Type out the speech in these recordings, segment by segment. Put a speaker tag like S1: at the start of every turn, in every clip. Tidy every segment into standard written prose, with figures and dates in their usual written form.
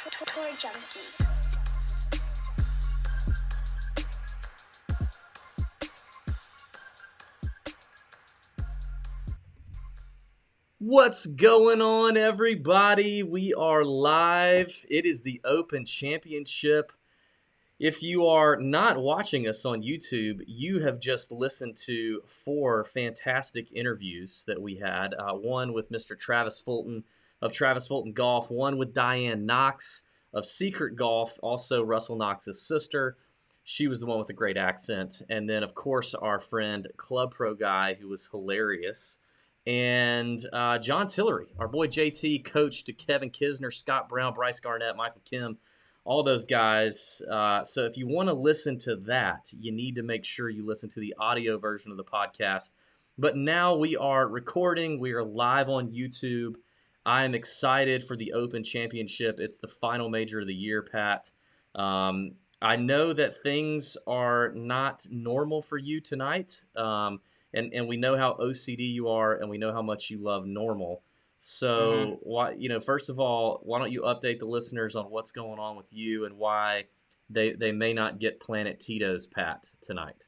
S1: Tour Junkies.
S2: What's going on, everybody? We are live. It is the Open Championship. If you are not watching us on YouTube, you have just listened to 4 fantastic interviews that we had. One with Mr. Travis Fulton of Travis Fulton Golf, one with Diane Knox of Secret Golf, also Russell Knox's sister. She was the one with the great accent. And then, of course, our friend Club Pro Guy, who was hilarious. And John Tillery, our boy JT, coach to Kevin Kisner, Scott Brown, Bryce Garnett, Michael Kim, all those guys. So if you want to listen to that, you need to make sure you listen to the audio version of the podcast. But now we are recording. We are live on YouTube. I am excited for the Open Championship. It's the final major of the year, Pat. I know that things are not normal for you tonight. And we know how OCD you are, and we know how much you love normal. So, first of all, why don't you update the listeners on what's going on with you and why they may not get Planet Tito's Pat tonight?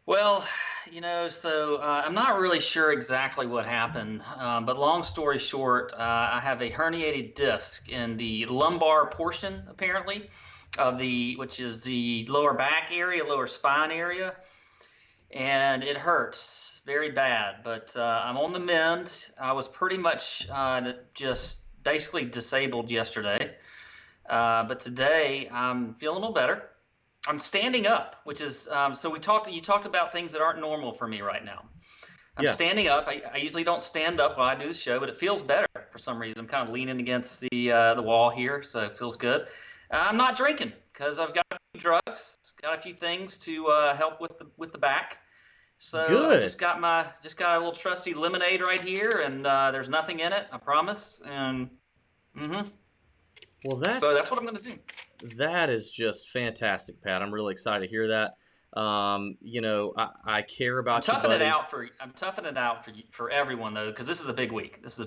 S3: Well, I'm not really sure exactly what happened, but long story short, I have a herniated disc in the lumbar portion, apparently, which is the lower back area, lower spine area, and it hurts very bad. But I'm on the mend. I was pretty much just basically disabled yesterday, but today I'm feeling a little better. I'm standing up, which is you talked about things that aren't normal for me right now. I'm standing up. I usually don't stand up while I do the show, but it feels better for some reason. I'm kind of leaning against the wall here, so it feels good. I'm not drinking because I've got a few drugs, got a few things to help with the back. So
S2: Good.
S3: I just got a little trusty lemonade right here, and there's nothing in it, I promise. And
S2: Well,
S3: so that's what I'm going to do.
S2: That is just fantastic, Pat. I'm really excited to hear that. I care about you, buddy.
S3: I'm toughing it out for everyone though, because this is a big week. This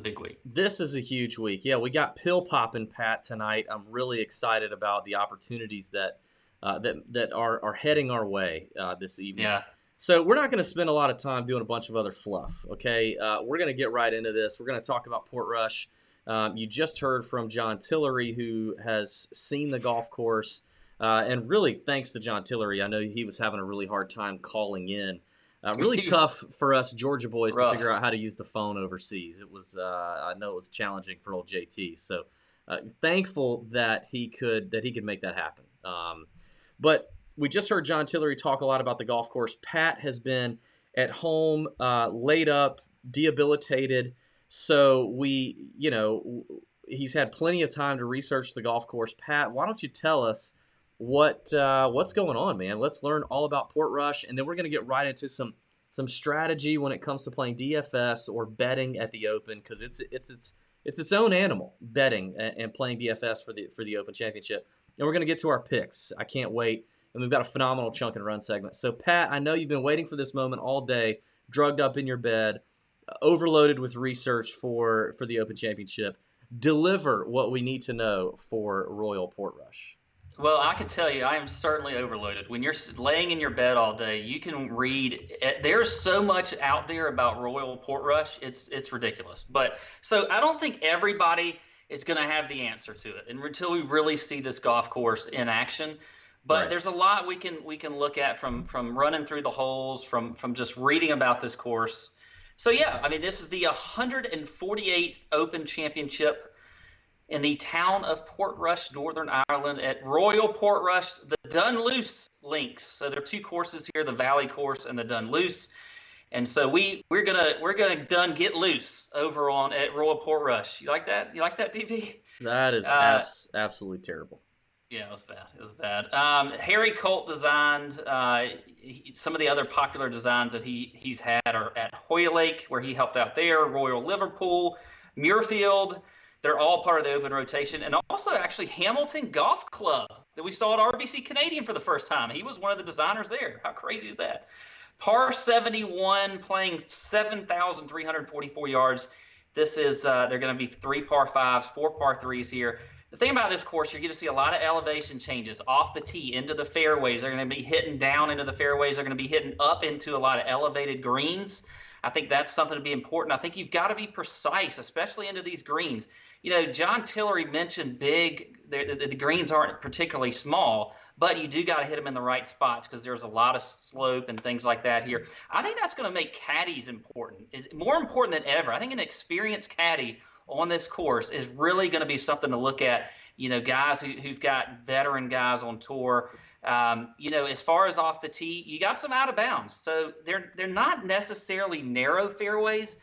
S3: is a
S2: huge week. Yeah, we got pill popping, Pat, tonight. I'm really excited about the opportunities that are heading our way this evening.
S3: Yeah.
S2: So we're not going to spend a lot of time doing a bunch of other fluff. Okay, we're going to get right into this. We're going to talk about Portrush. You just heard from John Tillery, who has seen the golf course. And really, thanks to John Tillery, I know he was having a really hard time calling in. Really tough for us Georgia boys to figure out how to use the phone overseas. It was, I know it was challenging for old JT. So thankful that he could make that happen. But we just heard John Tillery talk a lot about the golf course. Pat has been at home, laid up, debilitated. So he's had plenty of time to research the golf course. Pat, why don't you tell us what's going on, man? Let's learn all about Portrush, and then we're going to get right into some strategy when it comes to playing DFS or betting at the Open, because it's its own animal, betting and playing DFS for the Open Championship. And we're going to get to our picks. I can't wait, and we've got a phenomenal chunk and run segment. So, Pat, I know you've been waiting for this moment all day, drugged up in your bed, overloaded with research for the Open Championship. Deliver what we need to know for Royal Portrush.
S3: Well, I can tell you, I am certainly overloaded. When you're laying in your bed all day, you can read. There's so much out there about Royal Portrush. It's ridiculous. But so I don't think everybody is going to have the answer to it, and until we really see this golf course in action. But
S2: Right.
S3: There's a lot we can look at from running through the holes, from just reading about this course. So yeah, I mean, this is the 148th Open Championship in the town of Portrush, Northern Ireland, at Royal Portrush, the Dunluce links. So there are 2 courses here: the Valley Course and the Dunluce. And so we're gonna get loose over at Royal Portrush. You like that? You like that, DB?
S2: That is absolutely terrible.
S3: Yeah, it was bad. Harry Colt designed some of the other popular designs that he's had are at Hoylake, where he helped out there, Royal Liverpool, Muirfield. They're all part of the Open rotation. And also actually Hamilton Golf Club that we saw at RBC Canadian for the first time. He was one of the designers there. How crazy is that? Par 71, playing 7,344 yards. This is they're going to be 3 par 5s, 4 par 3s here. The thing about this course, you're going to see a lot of elevation changes off the tee into the fairways. They're going to be hitting down into the fairways. They're going to be hitting up into a lot of elevated greens. I think that's something to be important. I think you've got to be precise, especially into these greens. John Tillery mentioned the greens aren't particularly small, but you do got to hit them in the right spots because there's a lot of slope and things like that here. I think that's going to make caddies important. It's more important than ever. I think an experienced caddy on this course is really going to be something to look at. Guys who've got veteran guys on tour. As far as off the tee, you got some out of bounds, so they're not necessarily narrow fairways,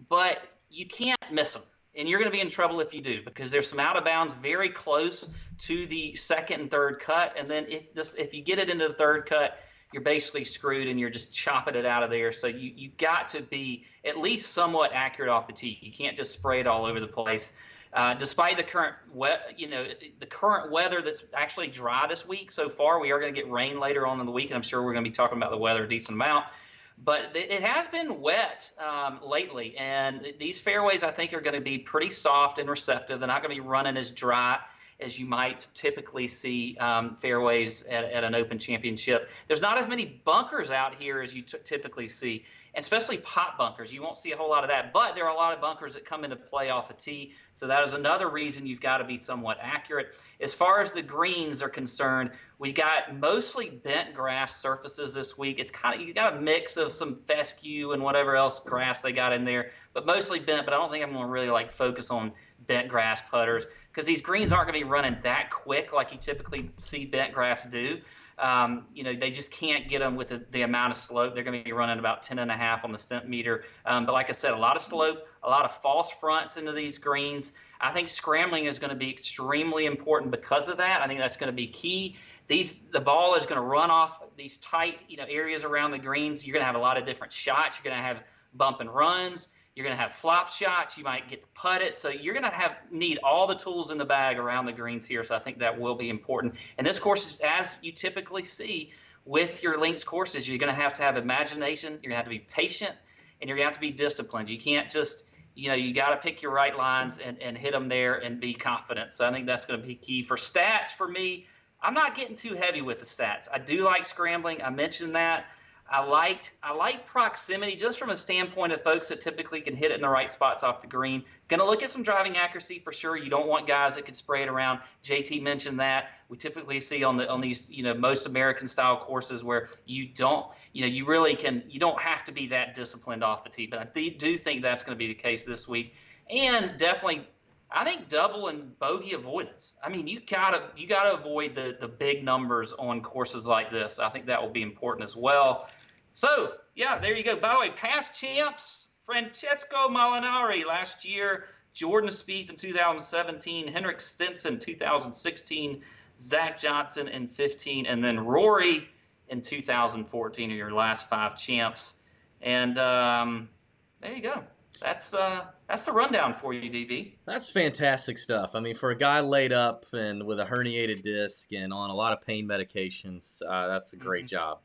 S3: but you can't miss them. And you're going to be in trouble if you do, because there's some out of bounds very close to the second and third cut. And then if you get it into the third cut, you're basically screwed and you're just chopping it out of there. So you got to be at least somewhat accurate off the tee. You can't just spray it all over the place. Despite the current weather that's actually dry this week so far, we are going to get rain later on in the week, and I'm sure we're going to be talking about the weather a decent amount. But it has been wet lately, and these fairways I think are going to be pretty soft and receptive. They're not going to be running as dry as you might typically see fairways at an Open Championship. There's not as many bunkers out here as you typically see, especially pot bunkers. You won't see a whole lot of that, but there are a lot of bunkers that come into play off the tee. So that is another reason you've got to be somewhat accurate. As far as the greens are concerned, we got mostly bent grass surfaces this week. It's you got a mix of some fescue and whatever else grass they got in there, but mostly bent. But I don't think I'm going to really focus on bent grass putters, because these greens aren't going to be running that quick like you typically see bent grass do. They just can't get them with the amount of slope. They're going to be running about 10.5 on the Stimpmeter. But like I said, a lot of slope, a lot of false fronts into these greens. I think scrambling is going to be extremely important because of that. I think that's going to be key. The ball is going to run off these tight, areas around the greens. You're going to have a lot of different shots. You're going to have bump and runs. You're going to have flop shots. You might get to putt it. So you're going to need all the tools in the bag around the greens here. So I think that will be important. And this course is, as you typically see with your links courses, you're going to have imagination. You're going to have to be patient, and you're going to have to be disciplined. You can't just, you got to pick your right lines and hit them there and be confident. So I think that's going to be key. For stats, for me, I'm not getting too heavy with the stats. I do like scrambling. I mentioned that. I like proximity just from a standpoint of folks that typically can hit it in the right spots off the green. Going to look at some driving accuracy for sure. You don't want guys that can spray it around. JT mentioned that. We typically see on these most American style courses where you don't have to be that disciplined off the tee. But I do think that's going to be the case this week, and definitely I think double and bogey avoidance. I mean, you gotta avoid the big numbers on courses like this. I think that will be important as well. So yeah, there you go. By the way, past champs: Francesco Molinari last year, Jordan Spieth in 2017, Henrik Stenson 2016, Zach Johnson in 15, and then Rory in 2014 are your last 5 champs. And there you go. That's the rundown for you, DB.
S2: That's fantastic stuff. I mean, for a guy laid up and with a herniated disc and on a lot of pain medications, that's a great job.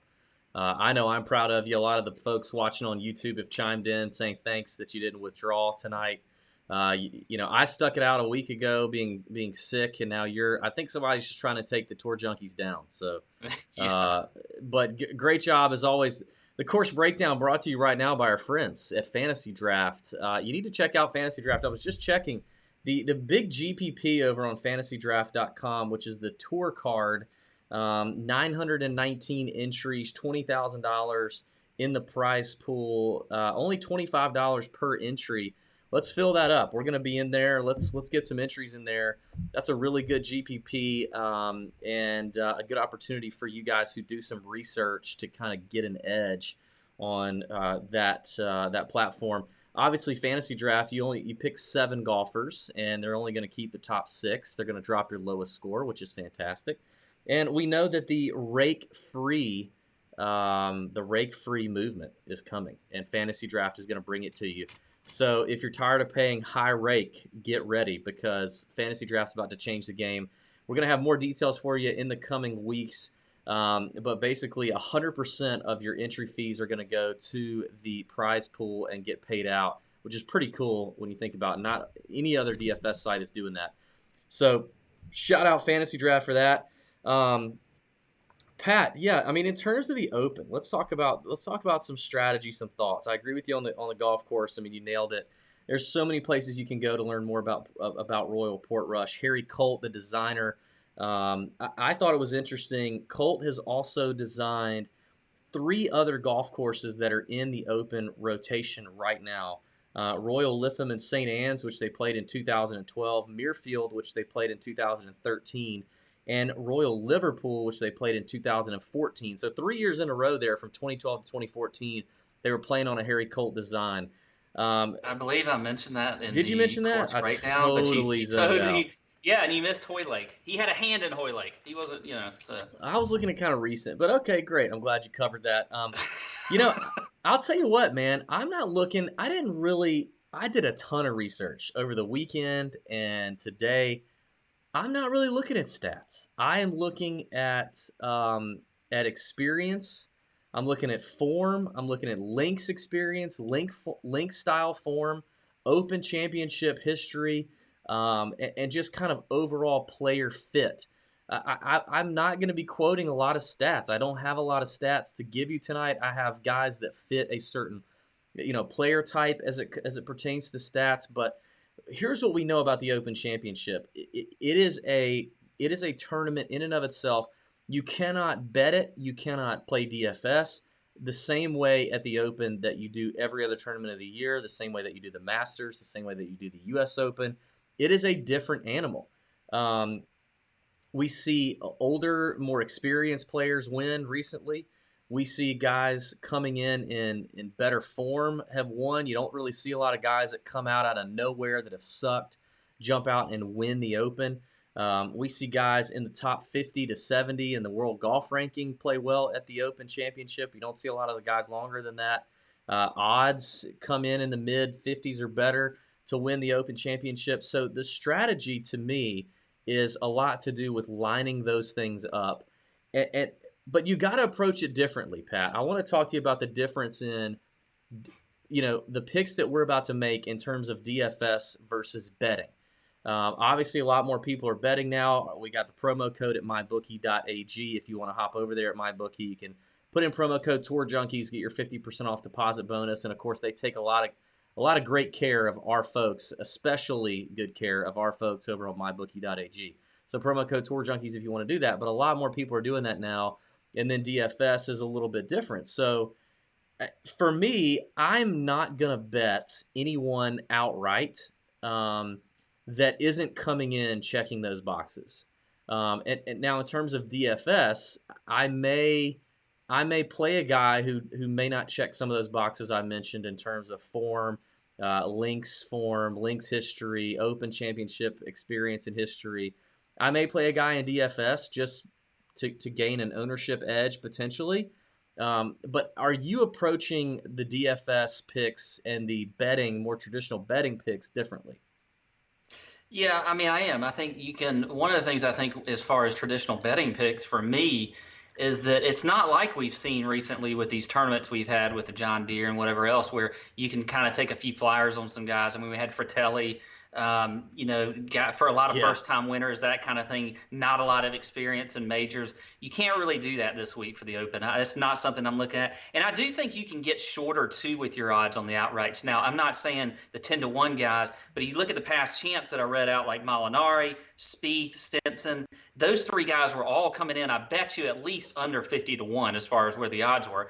S2: I know I'm proud of you. A lot of the folks watching on YouTube have chimed in saying thanks that you didn't withdraw tonight. I stuck it out a week ago being sick, and now I think somebody's just trying to take the Tour Junkies down. So,
S3: Yeah.
S2: But great job as always. The course breakdown brought to you right now by our friends at Fantasy Draft. You need to check out Fantasy Draft. I was just checking the big GPP over on FantasyDraft.com, which is the tour card. 919 entries, $20,000 in the prize pool. Only $25 per entry. Let's fill that up. We're going to be in there. Let's get some entries in there. That's a really good GPP and a good opportunity for you guys who do some research to kind of get an edge on that platform. Obviously, Fantasy Draft, you pick 7 golfers, and they're only going to keep the top 6. They're going to drop your lowest score, which is fantastic. And we know that the rake-free movement is coming, and Fantasy Draft is going to bring it to you. So if you're tired of paying high rake, get ready, because Fantasy Draft's about to change the game. We're going to have more details for you in the coming weeks, but basically 100% of your entry fees are going to go to the prize pool and get paid out, which is pretty cool when you think about it. Not any other DFS site is doing that. So Shout out Fantasy Draft for that. Um, Pat, yeah, I mean, in terms of the Open, let's talk about some strategy, some thoughts. I agree with you on the golf course. I mean, you nailed it. There's so many places you can go to learn more about Royal Portrush. Harry Colt, the designer, I thought it was interesting. Colt has also designed three other golf courses that are in the Open rotation right now. Royal Lytham and St. Anne's, which they played in 2012, Muirfield, which they played in 2013, and Royal Liverpool, which they played in 2014. So 3 years in a row there from 2012 to 2014, they were playing on a Harry Colt design. Um,
S3: I believe I mentioned that in
S2: did you
S3: the
S2: mention that?
S3: course
S2: I
S3: breakdown, but
S2: totally
S3: you
S2: zoned out.
S3: totally, yeah, and you missed Hoylake. He had a hand in Hoylake. He wasn't, so.
S2: I was looking at kind of recent, but okay, great. I'm glad you covered that. You know, I'll tell you what, man. I'm not looking. I didn't really. I did a ton of research over the weekend and today. I'm not really looking at stats. I am looking at experience. I'm looking at form. I'm looking at links experience, link style form, Open Championship history, and just kind of overall player fit. I'm not going to be quoting a lot of stats. I don't have a lot of stats to give you tonight. I have guys that fit a certain, player type as it pertains to stats, but here's what we know about the Open Championship. It is a tournament in and of itself. You cannot bet it. You cannot play DFS the same way at the Open that you do every other tournament of the year, the same way that you do the Masters, the same way that you do the U.S. Open. It is a different animal. Um, we see older, more experienced players win recently. We see guys coming in better form have won. You don't really see a lot of guys that come out of nowhere that have sucked, jump out and win the Open. We see guys in the top 50 to 70 in the world golf ranking play well at the Open Championship. You don't see a lot of the guys longer than that. Odds come in the mid 50s or better to win the Open Championship. So the strategy to me is a lot to do with lining those things up. And but you got to approach it differently, Pat. I want to talk to you about the difference in the picks that we're about to make in terms of DFS versus betting. Obviously, a lot more people are betting now. We got the promo code at mybookie.ag. If you want to hop over there at mybookie, you can put in promo code Tour Junkies, get your 50% off deposit bonus, and of course, they take a lot of great care of our folks, especially good care of our folks over on mybookie.ag. So promo code Tour Junkies if you want to do that, but a lot more people are doing that now. And then DFS is a little bit different. So for me, I'm not gonna bet anyone outright um, that isn't coming in checking those boxes. And now, in terms of DFS, I may I may play a guy who may not check some of those boxes I mentioned in terms of form, links history, Open Championship experience and history. I may play a guy in DFS just to gain an ownership edge potentially. But are you approaching the DFS picks and the more traditional betting picks differently?
S3: Yeah, I mean, I am. I think you can. One of the things I think, as far as traditional betting picks for me, is that it's not like we've seen recently with these tournaments we've had with the John Deere and whatever else, where you can kind of take a few flyers on some guys. I mean, we had Fratelli, got for a lot of
S2: Yeah.
S3: first time winners, that kind of thing. Not a lot of experience in majors. You can't really do that this week for the Open. It's not something I'm looking at. And I do think you can get shorter too with your odds on the outrights. Now, I'm not saying the 10-1 guys, but you look at the past champs that I read out, like Molinari, Spieth, Stenson. Those three guys were all coming in. I bet you at least under 50-1 as far as where the odds were.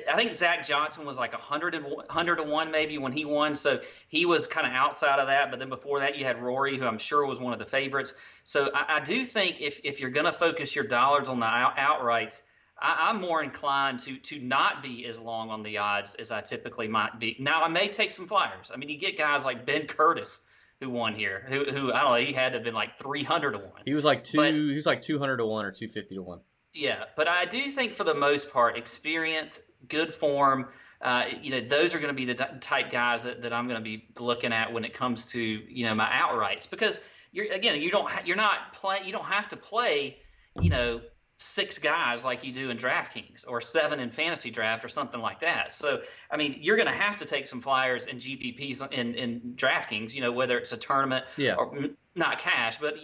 S3: I think Zach Johnson was like 100-1 maybe when he won. So he was kind of outside of that. But then before that, you had Rory, who I'm sure was one of the favorites. So I do think if you're going to focus your dollars on the outrights, I'm more inclined to not be as long on the odds as I typically might be. Now, I may take some flyers. I mean, you get guys like Ben Curtis who won here, who I don't know, he had to have been like 300-1.
S2: He was like
S3: But
S2: 200 to 1 or 250 to 1.
S3: yeah, but I do think for the most part, experience, good form, those are going to be the type guys that I'm going to be looking at when it comes to my outrights, because you don't have to play you know six guys like you do in DraftKings or seven in fantasy draft or something like that. So I mean, you're going to have to take some flyers and GPPs in DraftKings, whether it's a tournament
S2: Yeah.
S3: or not cash, but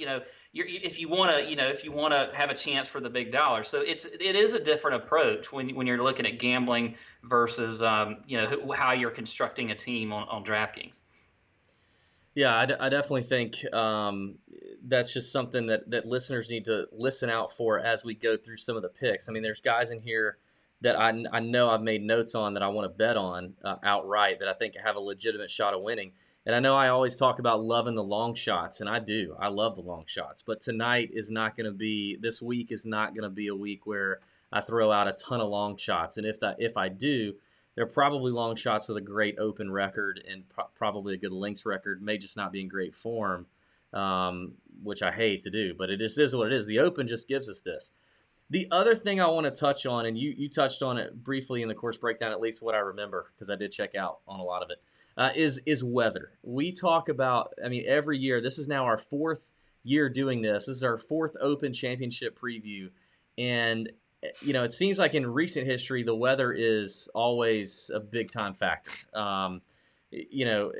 S3: if you want to, if you want to have a chance for the big dollar. So it is a different approach when you're looking at gambling versus how you're constructing a team on DraftKings.
S2: Yeah, I definitely think that's just something that listeners need to listen out for as we go through some of the picks. I mean, there's guys in here that I know I've made notes on that I want to bet on outright that I think have a legitimate shot of winning. And I know I always talk about loving the long shots, and I do. I love the long shots. But tonight is not going to be, this week is not going to be a week where I throw out a ton of long shots. And if I do, they're probably long shots with a great open record and probably a good links record. May just not be in great form, which I hate to do, but it just is what it is. The open just gives us this. The other thing I want to touch on, and you touched on it briefly in the course breakdown, at least what I remember, because I did check out on a lot of it, is weather. We talk about, I mean, every year. This is now our fourth year doing this. This is our fourth Open Championship preview, and it seems like in recent history the weather is always a big time factor. You know,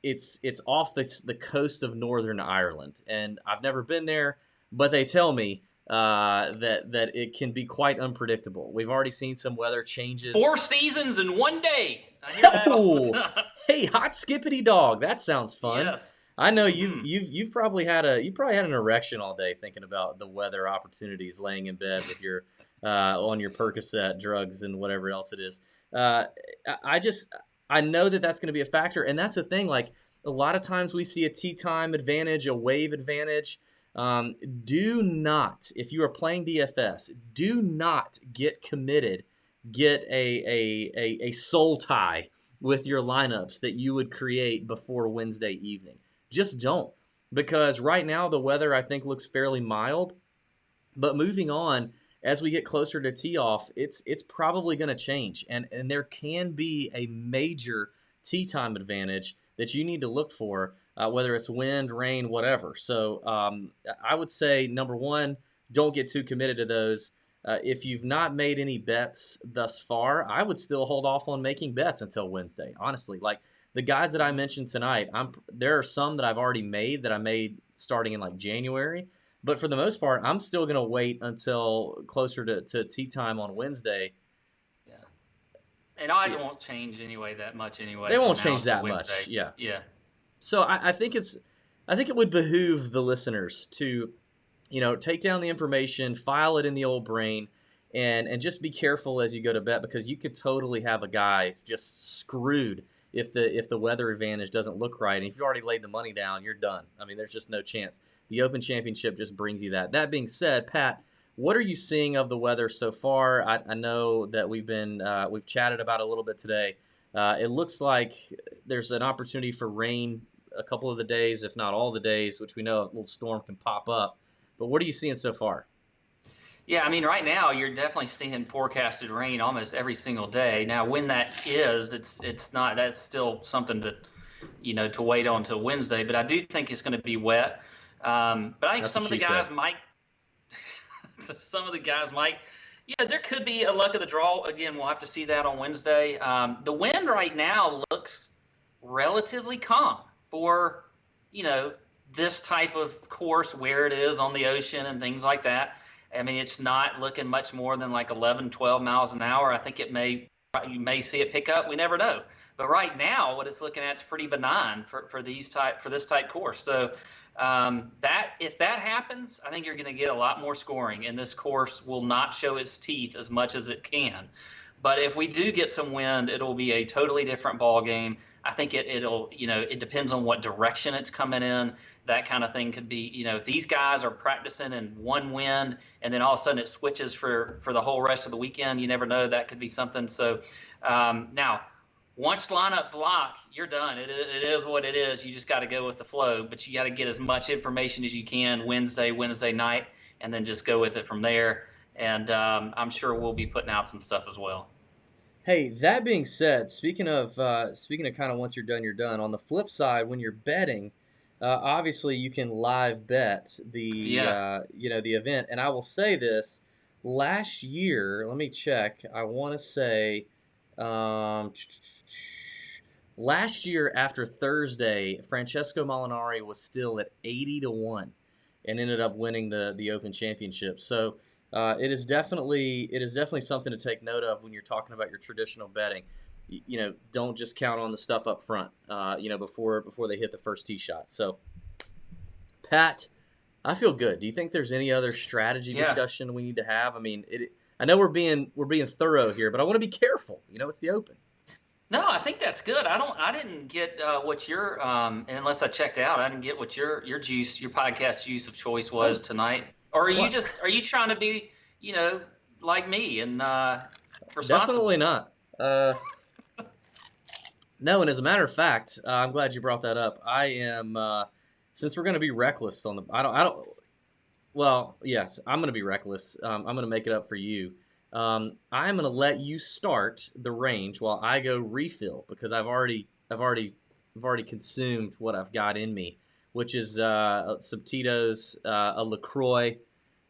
S2: it's off the coast of Northern Ireland, and I've never been there, but they tell me that it can be quite unpredictable. We've already seen some weather changes.
S3: 4 seasons in one day. I hear that all the
S2: Oh,
S3: time.
S2: hey, hot skippity dog. That sounds fun.
S3: Yes.
S2: I know
S3: Mm-hmm.
S2: you've probably had an erection all day thinking about the weather opportunities, laying in bed with your on your Percocet drugs and whatever else it is. Uh, I know that that's going to be a factor, and that's the thing. Like a lot of times we see a tee time advantage, a wave advantage. Um, do not, if you are playing DFS, do not get committed. Get a soul tie with your lineups that you would create before Wednesday evening. Just don't. Because right now the weather I think looks fairly mild, but moving on as we get closer to tee off, it's probably going to change, and there can be a major tee time advantage that you need to look for, whether it's wind, rain, whatever. So I would say number one, don't get too committed to those. If you've not made any bets thus far, I would still hold off on making bets until Wednesday. Honestly, like the guys that I
S3: Mm-hmm.
S2: mentioned tonight, there are some that I've already made that I made starting in like January, but for the most part, I'm still going to wait until closer to tea time on Wednesday.
S3: Yeah. And odds
S2: Yeah,
S3: won't change anyway that much
S2: they
S3: anyway from
S2: won't
S3: now
S2: change
S3: until
S2: that much.
S3: Wednesday.
S2: Yeah.
S3: Yeah.
S2: So I think it would behoove the listeners to, take down the information, file it in the old brain, and just be careful as you go to bet because you could totally have a guy just screwed if the weather advantage doesn't look right. And if you already laid the money down, you're done. I mean, there's just no chance. The Open Championship just brings you that. That being said, Pat, what are you seeing of the weather so far? I know that we've chatted about it a little bit today. It looks like there's an opportunity for rain a couple of the days, if not all the days, which we know a little storm can pop up. But what are you seeing so far?
S3: Yeah, I mean, right now you're definitely seeing forecasted rain almost every single day. Now, when that is, it's not. That's still something to wait on till Wednesday. But I do think it's going to be wet. But I think
S2: That's what she said.
S3: some of the guys might. Yeah, there could be a luck of the draw. Again, we'll have to see that on Wednesday. The wind right now looks relatively calm for, you know, this type of course where it is on the ocean and things like that. I mean, it's not looking much more than like 11, 12 miles an hour. I think you may see it pick up. We never know. But right now, what it's looking at is pretty benign for this type course. So that if that happens, I think you're going to get a lot more scoring, and this course will not show its teeth as much as it can. But if we do get some wind, it'll be a totally different ball game. I think it'll it depends on what direction it's coming in. That kind of thing could be, if these guys are practicing in one wind and then all of a sudden it switches for the whole rest of the weekend, you never know. That could be something. So now, once lineup's locked, you're done. It is what it is. You just got to go with the flow, but you got to get as much information as you can Wednesday night, and then just go with it from there. And I'm sure we'll be putting out some stuff as well.
S2: Hey, that being said, speaking of kind of once you're done. On the flip side, when you're betting, obviously you can live bet
S3: Yes.
S2: the event. And I will say this: last year, let me check. I want to say, um, last year after Thursday, Francesco Molinari was still at 80 to 1. and ended up winning the Open Championship. So it is definitely something to take note of when you're talking about your traditional betting. Don't just count on the stuff up front. Before they hit the first tee shot. So, Pat, I feel good. Do you think there's any other strategy
S3: Yeah.
S2: discussion we need to have? I mean, I know we're being thorough here, but I want to be careful. It's the Open.
S3: No, I think that's good. I didn't get what your unless I checked out, I didn't get what your podcast juice of choice was
S2: Oh,
S3: tonight. Or
S2: what?
S3: are you trying to be, you know, like me and
S2: Definitely
S3: responsible?
S2: not. No, and as a matter of fact, I'm glad you brought that up. I am, since we're going to be reckless on the, I don't. Well, yes, I'm going to be reckless. I'm going to make it up for you. I'm going to let you start the range while I go refill because I've already consumed what I've got in me, which is some Tito's, a Lacroix,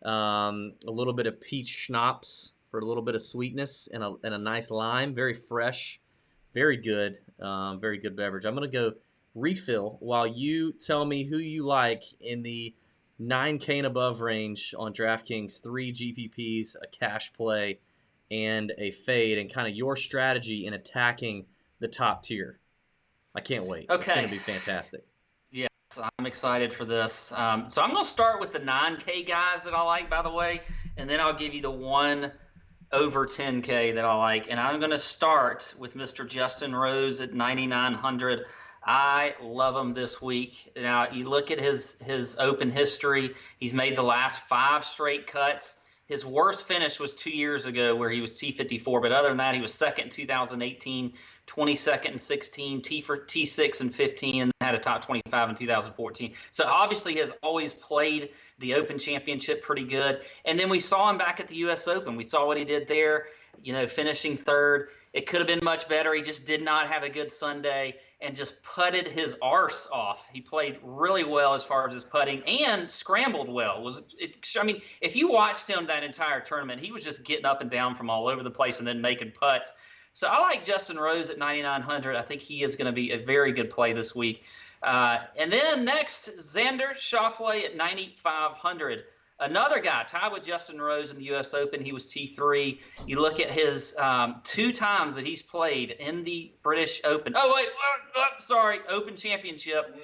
S2: a little bit of peach schnapps for a little bit of sweetness, and a nice lime, very fresh, very good beverage. I'm gonna go refill while you tell me who you like in the 9K and above range on DraftKings, three GPPs, a cash play, and a fade, and kind of your strategy in attacking the top tier. I can't wait. It's going to
S3: Okay.
S2: be fantastic.
S3: Yes, I'm excited for this. So I'm going to start with the 9K guys that I like, by the way, and then I'll give you the one over 10K that I like. And I'm going to start with Mr. Justin Rose at 9,900. I love him this week. Now, you look at his open history, he's made the last 5 straight cuts. His worst finish was 2 years ago where he was T54, but other than that, he was second in 2018, 22nd in 16, T6 in 15, and had a top 25 in 2014. So obviously he has always played the Open Championship pretty good. And then we saw him back at the U.S. Open. We saw what he did there, finishing third. It could have been much better. He just did not have a good Sunday and just putted his arse off. He played really well as far as his putting and scrambled well. I mean, if you watched him that entire tournament, he was just getting up and down from all over the place and then making putts. So I like Justin Rose at 9,900. I think he is going to be a very good play this week. And then next, Xander Schauffele at 9,500. Another guy tied with Justin Rose in the U.S. Open. He was T3. You look at his 2 times that he's played in the British Open. Oh, wait. Sorry. Open Championship.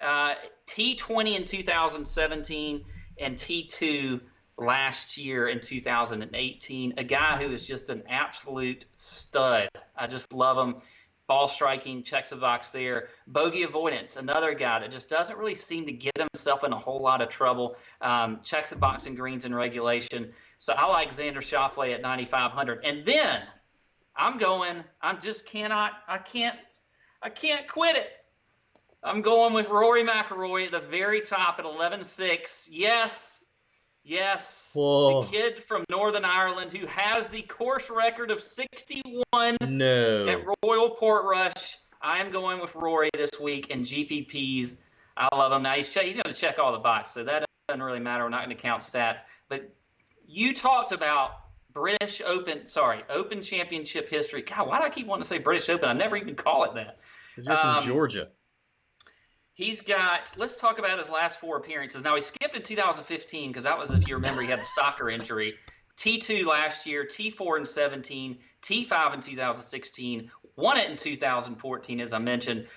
S3: T20 in 2017 and T2 last year in 2018. A guy who is just an absolute stud. I just love him. Ball striking, checks the box there. Bogey avoidance, another guy that just doesn't really seem to get himself in a whole lot of trouble. Checks the box in greens and regulation. So I like Xander Schauffele at 9,500. And then I can't quit it. I'm going with Rory McIlroy at the very top at 11.6. Yes, the
S2: Whoa.
S3: kid from Northern Ireland who has the course record of 61 at
S2: No.
S3: Royal Portrush. I am going with Rory this week in GPPs. I love him. Now he's going to check all the boxes, so that doesn't really matter. We're not going to count stats. But you talked about Open Championship history. God, why do I keep wanting to say British Open? I never even call it that.
S2: Because you're from Georgia.
S3: Let's talk about his last 4 appearances. Now, he skipped in 2015 because that was, if you remember, he had the soccer injury. T2 last year, T4 in 17, T5 in 2016, won it in 2014, as I mentioned.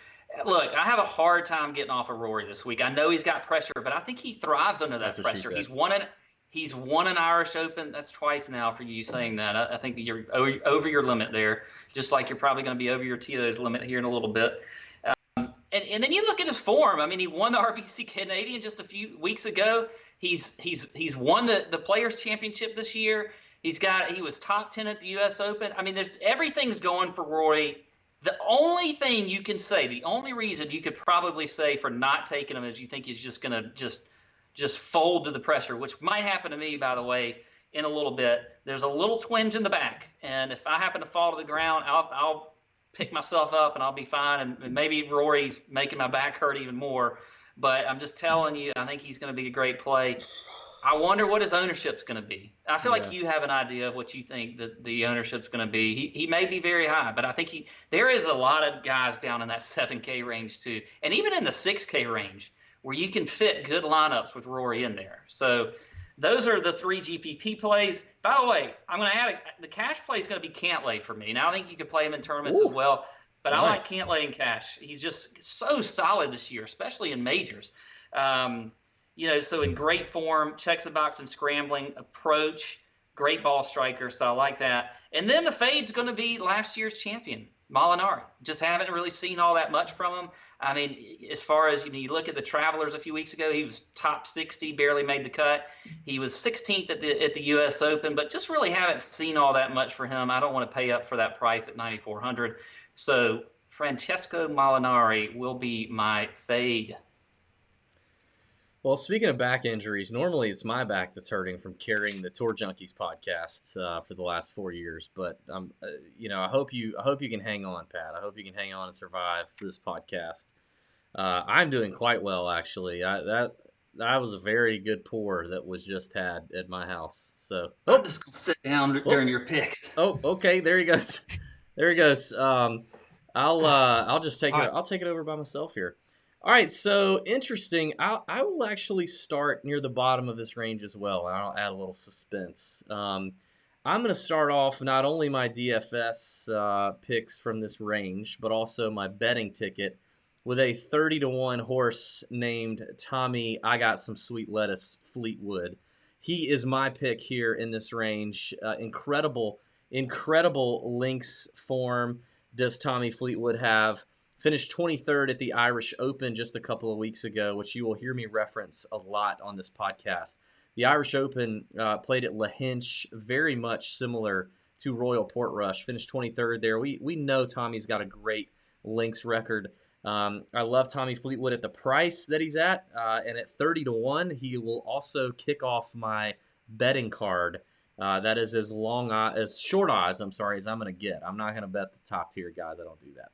S3: Look, I have a hard time getting off of Rory this week. I know he's got pressure, but I think he thrives under
S2: That's
S3: that
S2: what she
S3: pressure.
S2: said.
S3: He's won an Irish Open. That's twice now for you saying that. I think that you're over your limit there, just like you're probably going to be over your Tito's limit here in a little bit. And then you look at his form. I mean, he won the RBC Canadian just a few weeks ago. He's won the Players Championship this year. He was top 10 at the U.S. Open. I mean, everything's going for Rory. The only thing you can say, the only reason you could probably say for not taking him is you think he's just going to just fold to the pressure, which might happen to me, by the way, in a little bit. There's a little twinge in the back, and if I happen to fall to the ground, I'll pick myself up and I'll be fine. And maybe Rory's making my back hurt even more. But I'm just telling you, I think he's going to be a great play. I wonder what his ownership's going to be. I feel
S2: Yeah.
S3: like you have an idea of what you think that the ownership's going to be. He may be very high, but I think there is a lot of guys down in that 7K range too. And even in the 6K range, where you can fit good lineups with Rory in there. So those are the three GPP plays. By the way, I'm going to add the cash play is going to be Cantlay for me. Now I think you could play him in tournaments as
S2: Ooh,
S3: well, but I like
S2: nice.
S3: Cantlay in cash. He's just so solid this year, especially in majors. Um, so in great form, checks the box and scrambling approach, great ball striker. So I like that. And then the fade's going to be last year's champion, Molinari. Just haven't really seen all that much from him. I mean, as far as you look at the Travelers a few weeks ago, he was top 60, barely made the cut. He was 16th at the U.S. Open, but just really haven't seen all that much for him. I don't want to pay up for that price at 9,400. So Francesco Molinari will be my fade.
S2: Well, speaking of back injuries, normally it's my back that's hurting from carrying the Tour Junkies podcast for the last 4 years. But I hope you can hang on, Pat. I hope you can hang on and survive this podcast. I'm doing quite well, actually. That was a very good pour that was just had at my house. So,
S3: I'm just going to sit down
S2: oh,
S3: during your picks.
S2: okay. There he goes. There he goes. I'll just take
S3: All
S2: it.
S3: right.
S2: I'll take it over by myself here. All right. So interesting. I will actually start near the bottom of this range as well. And I'll add a little suspense. I'm going to start off not only my DFS picks from this range, but also my betting ticket with a 30-1 horse named Tommy. I got some sweet lettuce Fleetwood. He is my pick here in this range. Incredible links form does Tommy Fleetwood have. Finished 23rd at the Irish Open just a couple of weeks ago, which you will hear me reference a lot on this podcast. The Irish Open played at Lahinch, very much similar to Royal Portrush. Finished 23rd there. We know Tommy's got a great links record. I love Tommy Fleetwood at the price that he's at, and at 30-1, he will also kick off my betting card. That is as short odds, I'm sorry, as I'm going to get. I'm not going to bet the top tier guys. I don't do that.